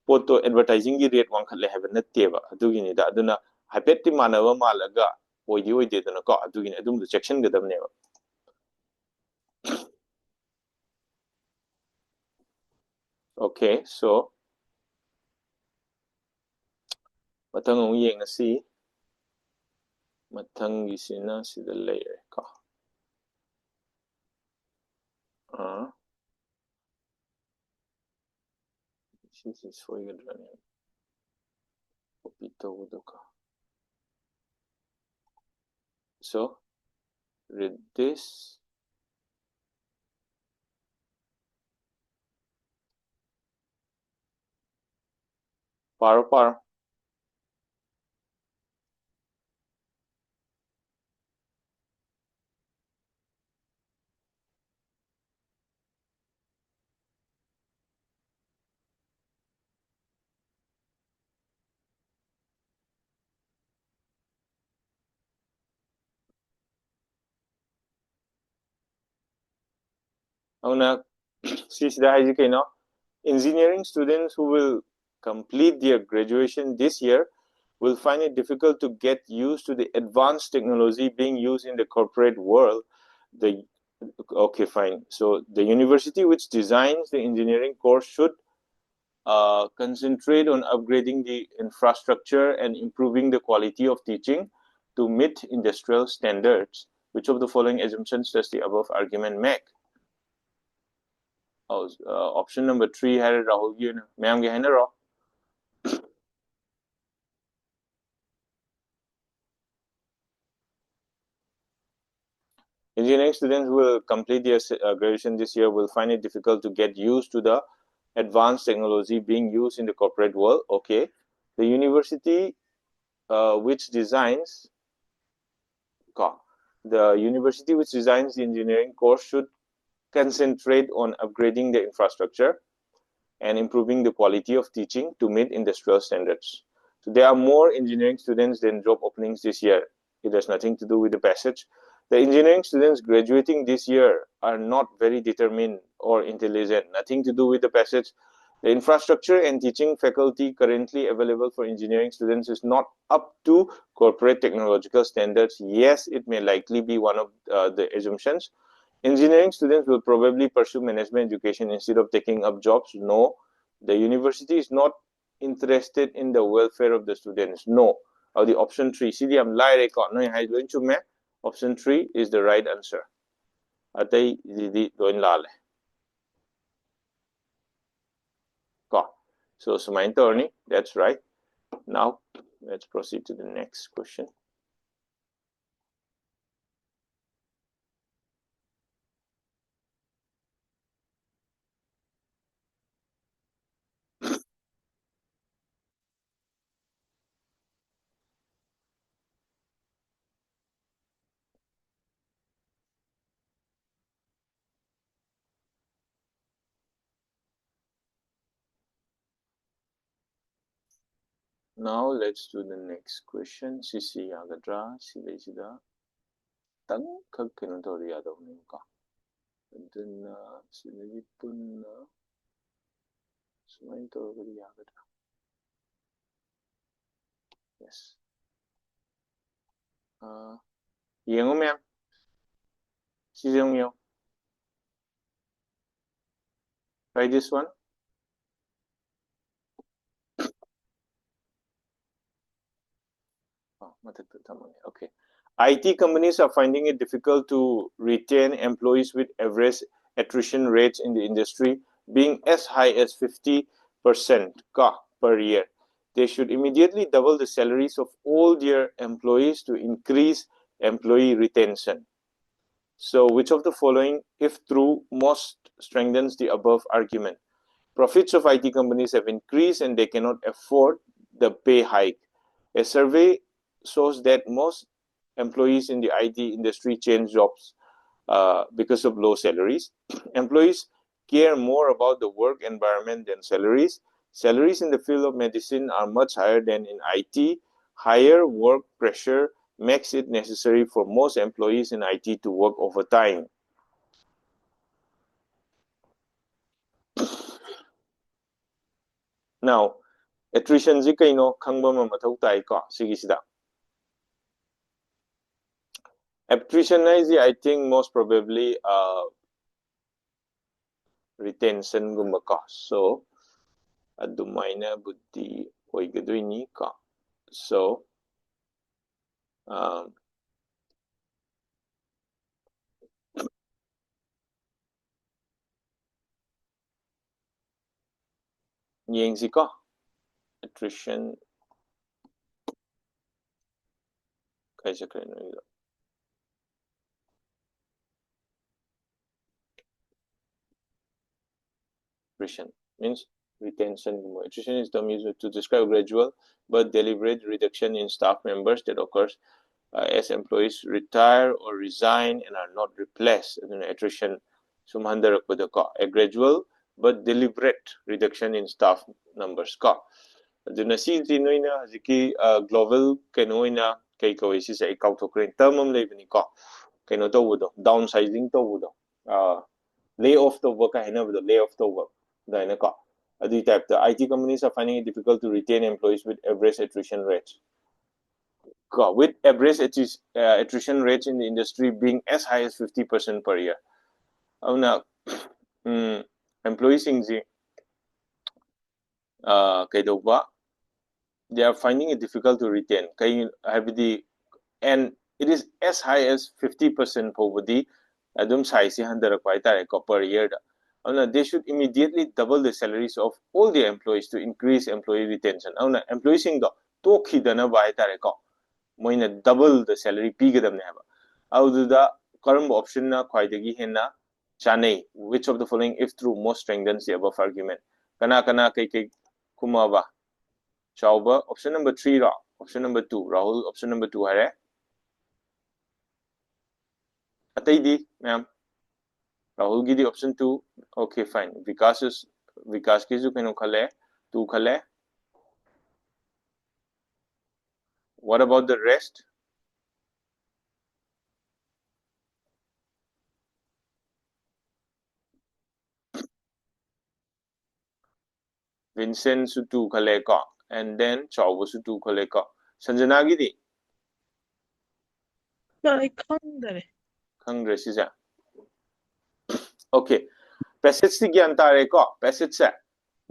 S1: poto advertising gi rate wang khatle have natte ba adugi ni da aduna hapeti manava malaga oidi dana ko adugi ni adum section gadam ne ba. Okay, so matang ang yeng si matang gisina sida layer ka sisi soy gadran kopito ka. So read this. Par. Now, engineering students who will complete their graduation this year will find it difficult to get used to the advanced technology being used in the corporate world. Okay, fine. So the university which designs the engineering course should concentrate on upgrading the infrastructure and improving the quality of teaching to meet industrial standards. Which of the following assumptions does the above argument make? Option number 3 had Rahul gi ma'am ge hai na ro. Engineering students who will complete their graduation this year will find it difficult to get used to the advanced technology being used in the corporate world. Okay, the university which designs the engineering course should concentrate on upgrading the infrastructure and improving the quality of teaching to meet industrial standards. So there are more engineering students than job openings this year. It has nothing to do with the passage. The engineering students graduating this year are not very determined or intelligent. Nothing to do with the passage. The infrastructure and teaching faculty currently available for engineering students is not up to corporate technological standards. Yes, it may likely be one of the assumptions. Engineering students will probably pursue management education instead of taking up jobs. No, the university is not interested in the welfare of the students. No. The option 3. CDM lie option 3 is the right answer. Atay didi doin lale. So sumain turni, that's right. Now let's proceed to the next question. Now let's do the next question. Sisi yagadra sida tang khag kino tori yadaw ka. Aduna sinagi punna sumain tori yagadra. Yes. Yengo ma'am. Sisiyong yo. Try this one. Okay. IT companies are finding it difficult to retain employees with average attrition rates in the industry being as high as 50% per year. They should immediately double the salaries of all their employees to increase employee retention. So, which of the following, if true, most strengthens the above argument? Profits of IT companies have increased and they cannot afford the pay hike. A survey shows that most employees in the IT industry change jobs because of low salaries. Employees care more about the work environment than salaries. Salaries in the field of medicine are much higher than in IT. Higher work pressure makes it necessary for most employees in IT to work overtime. Now, attrition ji kaino khangba ma mathau tai ko sigisida. Attrition is, I think, most probably retention gumba ka. So, adumaina buddhi oigadoini ka. So, yengsi ka attrition kaisa kreno ida. Attrition means retention. Attrition is term used to describe gradual but deliberate reduction in staff members that occurs as employees retire or resign and are not replaced. Attrition a gradual but deliberate reduction in staff numbers ka. Aduna si noina haziki global kenoina kay ko isi sa ikaw to crane term lebani ka keno to wudo downsizing to wudo lay off the work I know the lay off the work the ka adi type the IT companies are finding it difficult to retain employees with average attrition rates. With average attrition rates in the industry being as high as 50% per year. Now, employees they are finding it difficult to retain. And it is as high as 50% poverty. Per year. They should immediately double the salaries of all their employees to increase employee retention. Employees moina double the salary pigadamne haba aduda karam option na khwaidagi henna chanai which of the following if true most strengthens the above argument kana kai kumaba chauba option number 3 ra option number 2 Rahul option number 2 hare ataidi ma'am Rahul gidi option 2 okay fine Vikas ki ju kanu khale 2 khale what about the rest? Vincent Sutu Kaleka and then Chauba Sutu Kaleka. Sanjana Gidi. Congress is that. Okay. Passage the Gyantare ko. Passage sa.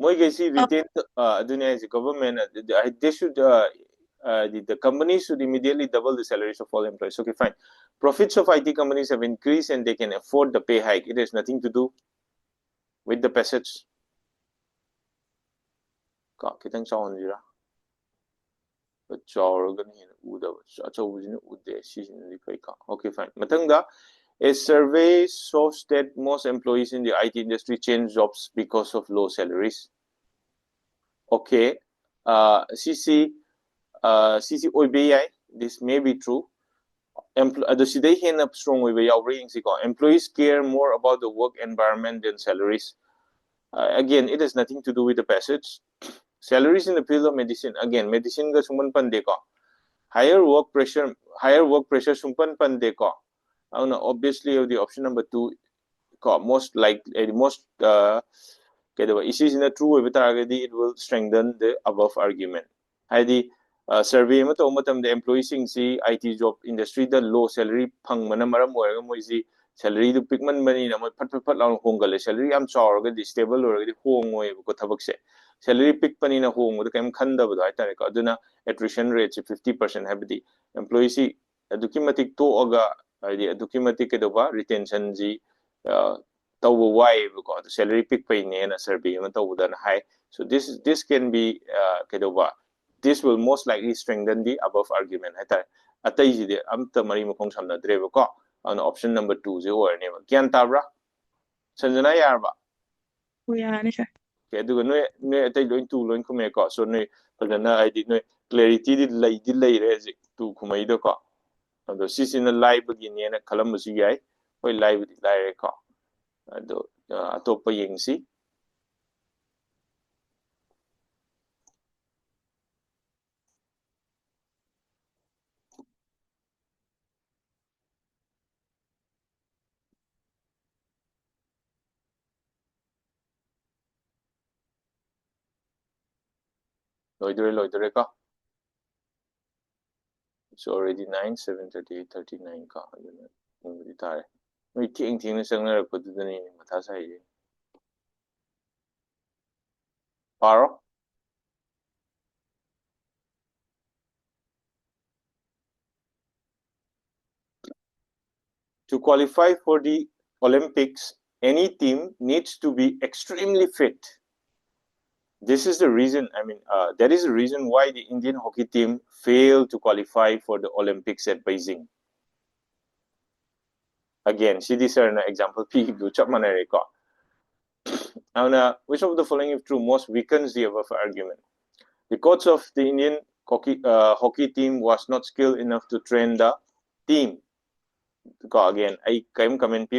S1: Moigasi retain the government. They should the companies should immediately double the salaries of all employees. Okay, fine. Profits of IT companies have increased and they can afford the pay hike. It has nothing to do with the passage. Kitang saw on okay, fine. Matanga, a survey shows that most employees in the IT industry change jobs because of low salaries. Okay, CC OBI, this may be true. Employees care more about the work environment than salaries. Again, it has nothing to do with the passage. salaries in the field of medicine, again medicine ga sumpan pande ko, higher work pressure sumpan pande ko. Obviously the option number 2 ko most likely most is in a true it will strengthen the above argument. Haidi survey ma to matam the employees sing si IT job industry the low salary phang mana maram oiraga moi si salary du pikman mani na moi phat phat law hongale salary am chauraga di stable oiraga di hongoi ko thabak se salary pick pani na hong da kam khanda ba dai tare ka aduna attrition rate 50% habdi employee si adukimatik to oga haidi adukimatik ke doba retention ji tawba wai ko salary pick pay ne na survey ma tawda na high. So this can be kedoba, this will most likely strengthen the above argument. Atai ji de am ta mari mukong samna dreba ko on option number 2 je or ne kyan tabra sanjana yarba
S2: Yani sir.
S1: ke du no atai loin tu loin kume ko so ne padana I did no clarity di lay re ji tu kumai do ko ado sisina live gi ne na kalam su yai hoi live di lai ko ado atopa yengsi loidore ko. It's already 9, 7:38, 39 ka. Hindi tayo. May ting na siyang narapod doon na yung matasa eh. Paro? To qualify for the Olympics, any team needs to be extremely fit. This is the reason, that is the reason why the Indian hockey team failed to qualify for the Olympics at Beijing. Again, see this is an example. Now, which of the following, if true, most weakens the above argument? The coach of the Indian hockey team was not skilled enough to train the team. Again, I came comment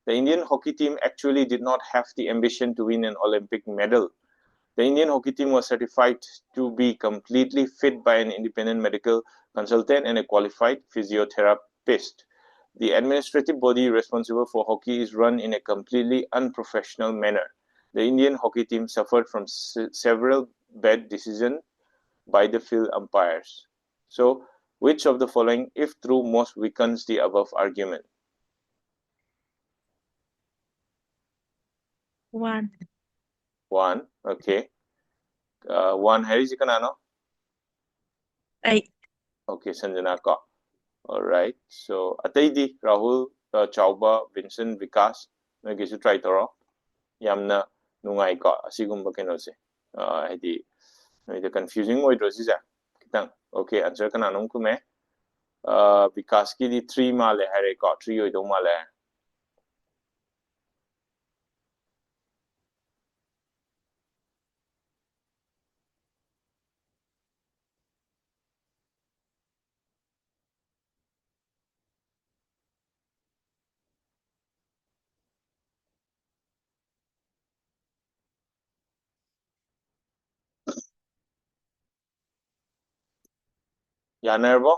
S1: the Indian hockey team actually did not have the ambition to win an Olympic medal. The Indian hockey team was certified to be completely fit by an independent medical consultant and a qualified physiotherapist. The administrative body responsible for hockey is run in a completely unprofessional manner. The Indian hockey team suffered from several bad decisions by the field umpires. So, which of the following, if true, most weakens the above argument?
S2: 1.
S1: 1, okay. 1, Harry Zikanano?
S2: 8.
S1: Okay, Sanjana ka. Alright, so Ataidi, Rahul, Chauba, Vincent, Vikas, nagkisu try toro. Yamna nungay ka, asigumba kinose. Hidi, the confusing way to siya. Kitang, okay, answer ka na nung kume. Vikas ki di 3 male hare ka, 3 yoy do male. Yanerbo?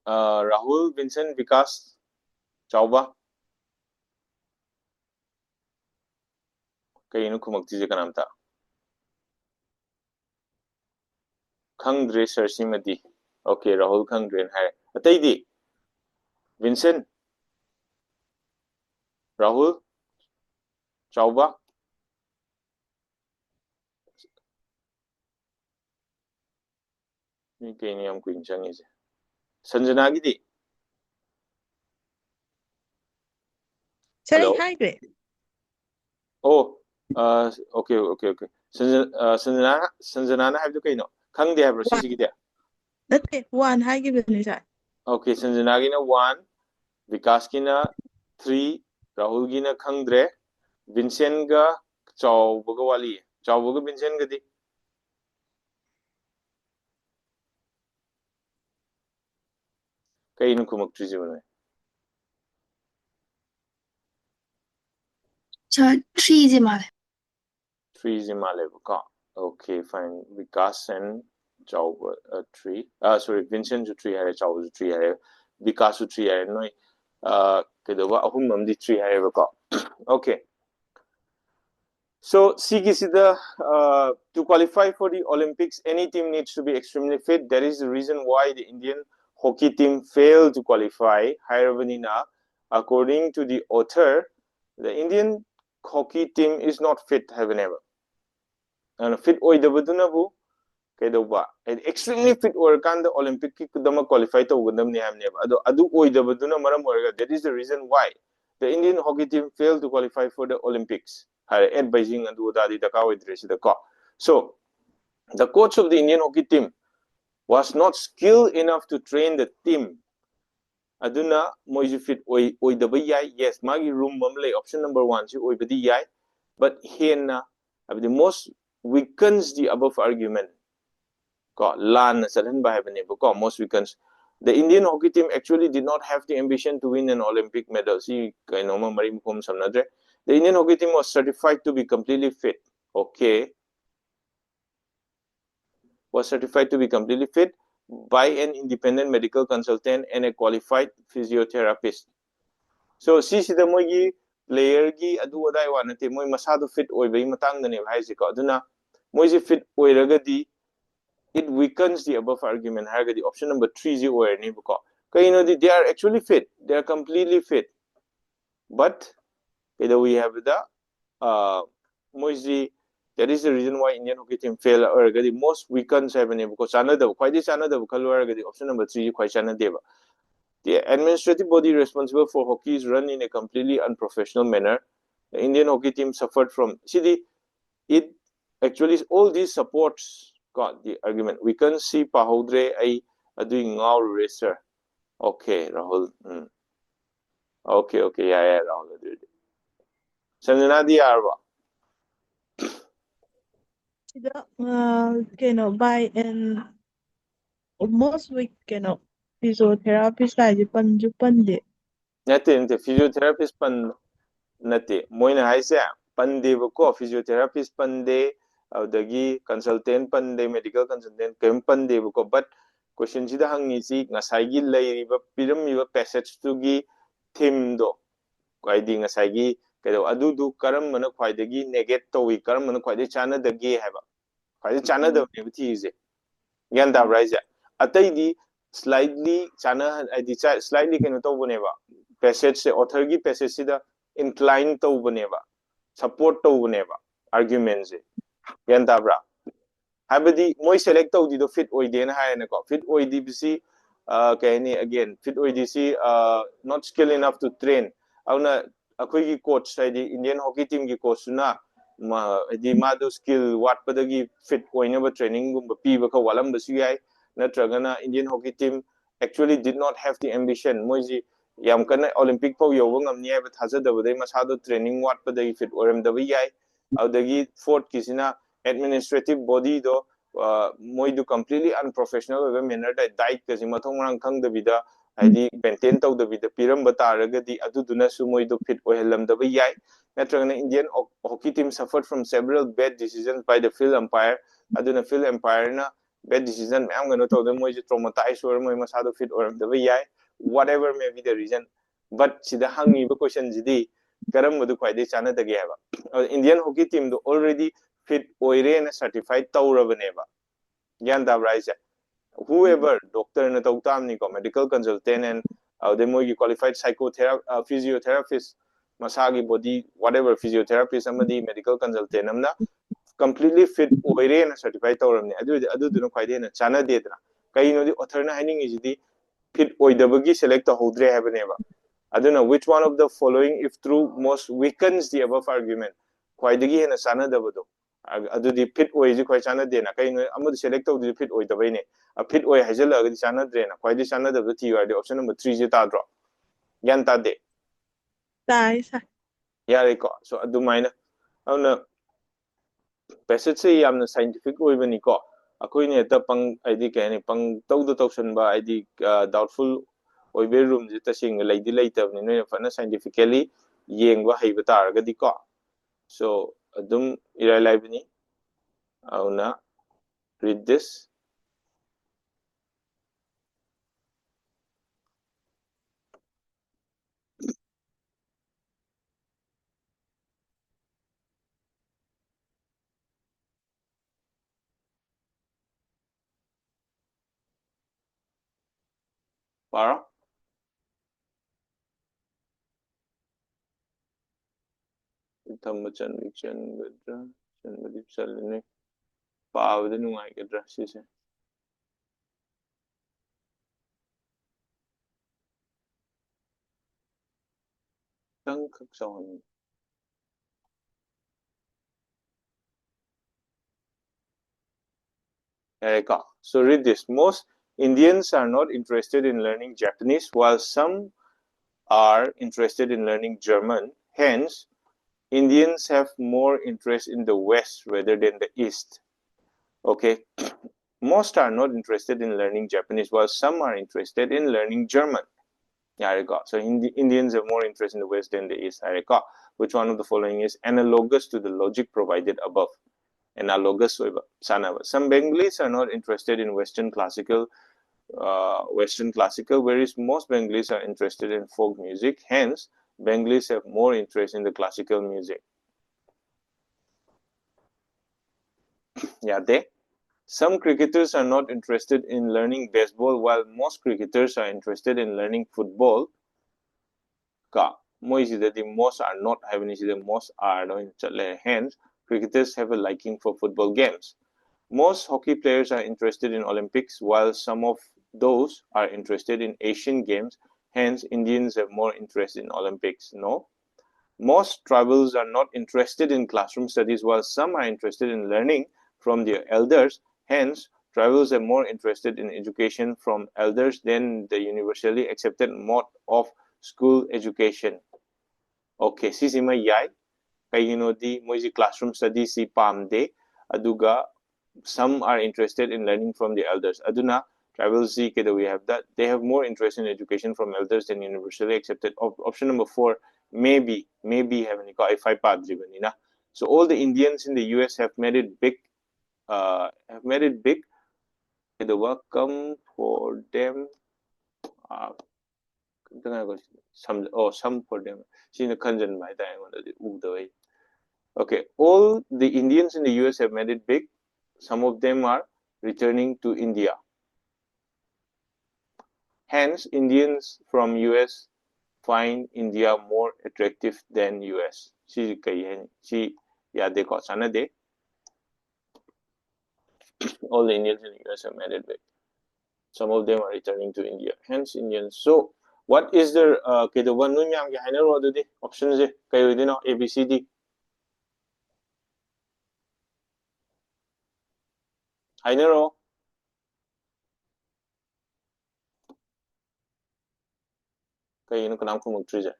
S1: Rahul, Vincent, Vikas, Chauba. Kayo no kumagtizi ka namta. Khangdre sir simadi. Okay, Rahul Khangdre hai. Ataidi. Vincent. Rahul. Chauba. Ni kayo niyam kuinchang ise. Sanjana gidi.
S2: Sorry,
S1: Hello.
S2: hybrid.
S1: Oh, okay. Sanjana na have to kayo no. Khangde have rosisi gidi.
S2: That's 1 hybrid sir.
S1: Okay, Sanjana gina 1, Vikas gina 3, Rahul gina Khangdre, Vincent ga Chauba ga wali. Chauba ga Vincent gadi. Kayo no kumagtrizi mo na.
S3: Sir, 3 je male.
S1: 3 je male ko. Okay, fine. Vikas and Chau 3. Sorry, Vincent 3 hai, Chau 3 hai, Vikas 3 hai. Noi kedoba ahum namdi 3 hai ko. Okay. So, to qualify for the Olympics, any team needs to be extremely fit. That is the reason why the Indian hockey team failed to qualify. According to the author, the Indian hockey team is not fit, haven't ever. And fit oidabadunabu kedoba. Extremely fit or can the Olympic kudama qualify to Gundam Niamneva. Adu oidabaduna maramorga. That is the reason why the Indian hockey team failed to qualify for the Olympics. At Beijing and the So the coach of the Indian hockey team was not skilled enough to train the team. Aduna moiji fit oidabay. Yes, magi room mamlay option number 1 si oibadi yai. But here the most weakens the above argument. Most weekends. The Indian hockey team actually did not have the ambition to win an Olympic medal. The Indian hockey team was certified to be completely fit. Okay. Was certified to be completely fit by an independent medical consultant and a qualified physiotherapist. So, the mogi player gi adu adai wanate moy masado fit oibay matang na ne bhai ko aduna moji fit oiragadi it weakens the above argument. The option number 3 is they are actually fit. They are completely fit. But we have the that is the reason why Indian hockey team fail or the most weakens have because the option number 3 quite the administrative body responsible for hockey is run in a completely unprofessional manner. The Indian hockey team suffered from it actually all these supports got the argument. We can see Pahodre doing now racer. Okay, Rahul. Okay, yeah, Rahul. Sanjana di arba.
S2: By and most week physiotherapist like panju pande.
S1: Nothing. Physiotherapist pan nothing. Moina haise pande bako physiotherapist pande. Dagi consultant pande medical consultant kem pande bako but question sida hangi si ngasai gi leiriba piramiba passage to gi theme do kwaidi ngasai gi kedo adudu karam mana kwaidagi negate to wi karam mana kwaidi chana dagi haba kwaidi chana da ne biti je ganda right atai di slightly chana adi slightly keno to boneba passage se author gi passage sida incline to boneba support to boneba argument je ganda bra habadi moi select to di do fit oide na ha na ko fit oide bisi kani again fit oide si not skill enough to train auna akhoi coach sai di Indian hockey team gi coach na di madu skill wat padagi fit oina ba training gum ba pi ba ka walam ba si ai natragana Indian hockey team actually did not have the ambition moji yam kana Olympic pau yo ngam ni ba thaja da ba masado training wat padagi fit oram da ba yai audagi fourth kisina administrative body do moidu completely unprofessional manner diet kasi mathong rang khang da bida haidi maintain to da bida piram bataragadi aduduna su moidu fit ohelam da ba yai natragana Indian hockey team suffered from several bad decisions by the field umpire aduna field umpire na bad decision am gano to the moidu traumatized or moi masado fit oram da ba yai whatever may be the reason but sida hangi ba question jidi karam mudu kwaide chana da ge ba Indian hockey team do already fit oire na certified tawrabaneba yan da right whoever doctor na tawtam ni ko medical consultant and the moi qualified psychotherapist physiotherapist masagi body whatever physiotherapist amadi medical consultant amna completely fit oire na certified tawram ni adu no kwaide na chana de dra kai no di author na haning is fit oidabagi select hodre habaneba aduna which one of the following if true most weakens the above argument kwaidagi hena chana dabado adudi fit oi ji khoi chana de na kai no amadu select to the fit oi da bai ne a fit oi hajala ga chana de na khoi di chana da ti wa de option number 3 je ta dro yan ta de
S2: Tai sa.
S1: yare ko so adu maina auna passage se yamna scientific oi bani ko akoi ne ta pang id ka ne pang tau do tausan ba id doubtful oi be room je ta sing lai di lai ta ni no fa na scientifically yeng ba hai ba tar ga di ko So adum irai laibani. Auna read this. Para. Ithamachan vichan gadra. Chan badip salini. Paavada nungai gadra sise. Tang kaksawan. So read this. Most Indians are not interested in learning Japanese, while some are interested in learning German. Hence, Indians have more interest in the West rather than the East. Okay. Most are not interested in learning Japanese, while some are interested in learning German. So Indians have more interest in the West than the East. Which one of the following is analogous to the logic provided above? Analogous. Some Bengalis are not interested in Western classical, whereas most Bengalis are interested in folk music. Hence, Bengalis have more interest in the classical music. Some cricketers are not interested in learning baseball, while most cricketers are interested in learning football. The most are not having the most are hence cricketers have a liking for football games. Most hockey players are interested in Olympics, while some of those are interested in Asian games. Hence, Indians have more interest in Olympics. No. Most tribals are not interested in classroom studies, while some are interested in learning from their elders. Hence, tribals are more interested in education from elders than the universally accepted mode of school education. Okay, sisi ma yai. Kaginodi moisi classroom studies si pamde. Aduga some are interested in learning from the elders. Aduna tribals si we have that they have more interest in education from elders than universally accepted. Option number 4, maybe having if I padri na. So all the Indians in the US have made it big. The welcome for them. Some for them. Okay, all the Indians in the US have made it big. Some of them are returning to India. Hence, Indians from US find India more attractive than US. All the Indians in the US have made it big. Some of them are returning to India. Hence, Indians. So, what is the one options? A, B, C, D. Hainero. Kayo kanang kumagtriza.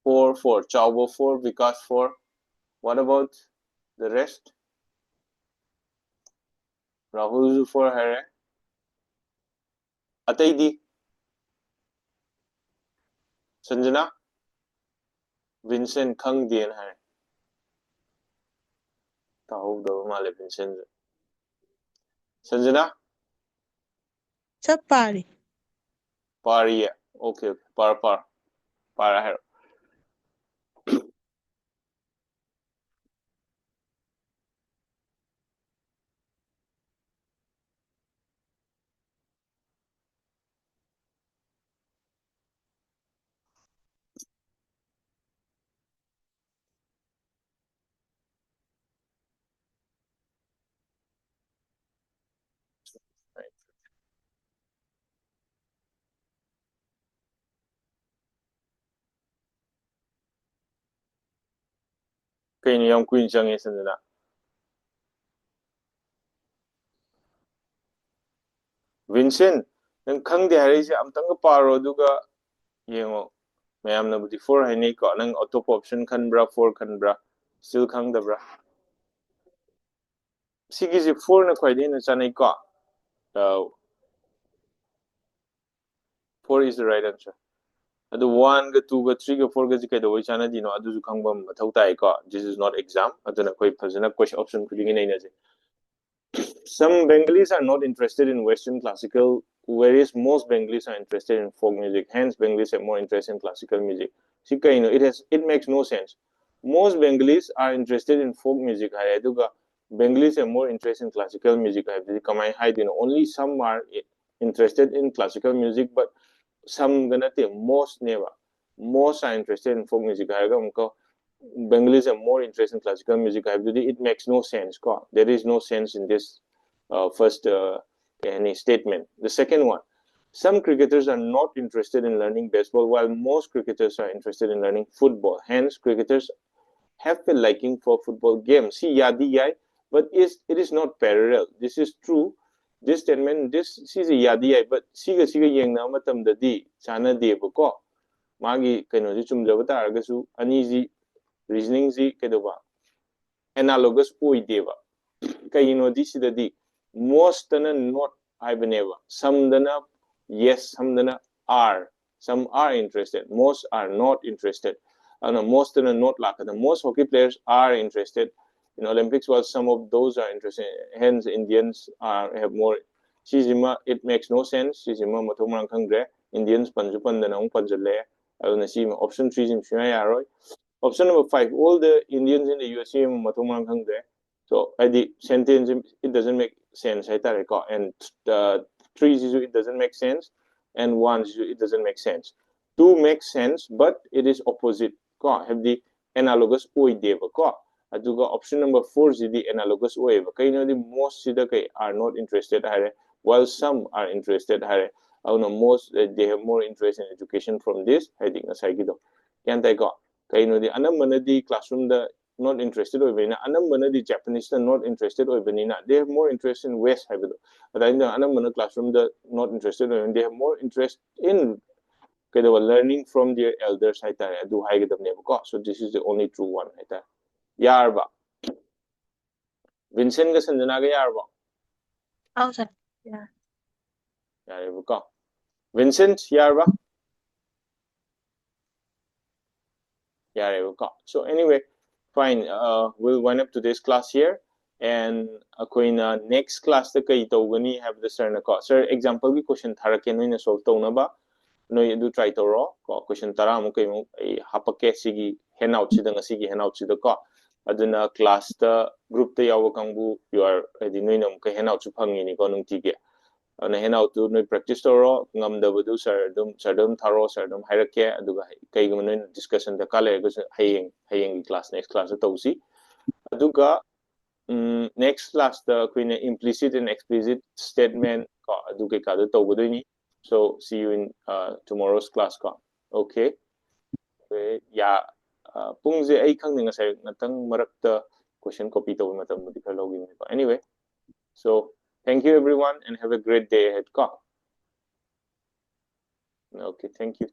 S1: 4. Chaubo 4, Vikas 4. What about the rest? Rahul 4 है अतैदी Sanjana Vincent खंगदेन है ताहौदब माले Vincent Sanjana
S4: सब पारी
S1: पारी है okay पारा है kay ni yung queen siyang Sanjana Vincent नंग खंगदे हारिसे अमतंग पारो दुगा येंगो mayamnabudi 4 haini ko nang atop option khanbra 4 khanbra still khangdabra sigi ji 4 na khwaidi na chanai ko 4 is the right answer adu 1 ga 2 ga 3 ga 4 ga ji kai do chana di no adu ju khangbam mathau tai ko this is not exam aduna koi phajana question option khuding nei na je some Bengalis are not interested in Western classical, whereas most Bengalis are interested in folk music. Hence, Bengalis have more interest in classical music. It makes no sense. Most Bengalis are interested in folk music. Bengalis have more interest in classical music. Only some are interested in classical music, but some most never. Most are interested in folk music. Bengalis have more interest in classical music. It makes no sense. There is no sense in this first any statement. The second one, some cricketers are not interested in learning baseball, while most cricketers are interested in learning football. Hence, cricketers have a liking for football games. See, yadi yai, but it is not parallel. This is true. This statement, this is a yadi yai, but siga yang na matam dadi chana deba ko. Magi kano ji chumjaba taragasu aniji reasoning ji kedoba analogous oi deba. Kayino di sidadi most dana not ibaneva. Some dana yes, some dana are. Some are interested. Most are not interested. Most dana not lakada. Most hockey players are interested in Olympics, while some of those are interested. Hence, Indians have more. Shizima, it makes no sense. Shizima matomang kangre. Indians panjupan dana panjale. Option 3 is option number 5. All the Indians in the USA matomang kangre. So the sentence it doesn't make sense. And 3 it doesn't make sense, and 1 it doesn't make sense. 2 makes sense, but it is opposite. Have the analogous oideva. Aduga option number 4 is the analogous oeva. The most are not interested, while some are interested. Most they have more interest in education from this. I think that's Can't I go? The anamana classroom the not interested or anamana the Japanese are not interested or they have more interest in West Habido. But I know anamana classroom the not interested or they have more interest in learning from their elders. So this is the only true one. Yarba. Vincent ga Sanjanaga Yarba.
S4: Oh, sir. Yeah.
S1: Vincent Yarba. So anyway, fine. We'll wind up today's class here. And next class the have the sir example ki question thara solve taunaba no do try to raw question tara mo kai hapake sigi handout sida ngasi handout sida ko aduna class the group the yaw kangbu you are di no nom kai handout chu phangi ni ko nung tige na handout to no practice to raw ngam da bu sir dum tharo sir dum hairake aduga kai gum no discussion the kale go hayeng class next class to si aduga next class the implicit and explicit statement so see you in tomorrow's class okay yeah pungze ai khangning sai natang marakta question copy to matam login anyway so thank you everyone and have a great day ahead okay thank you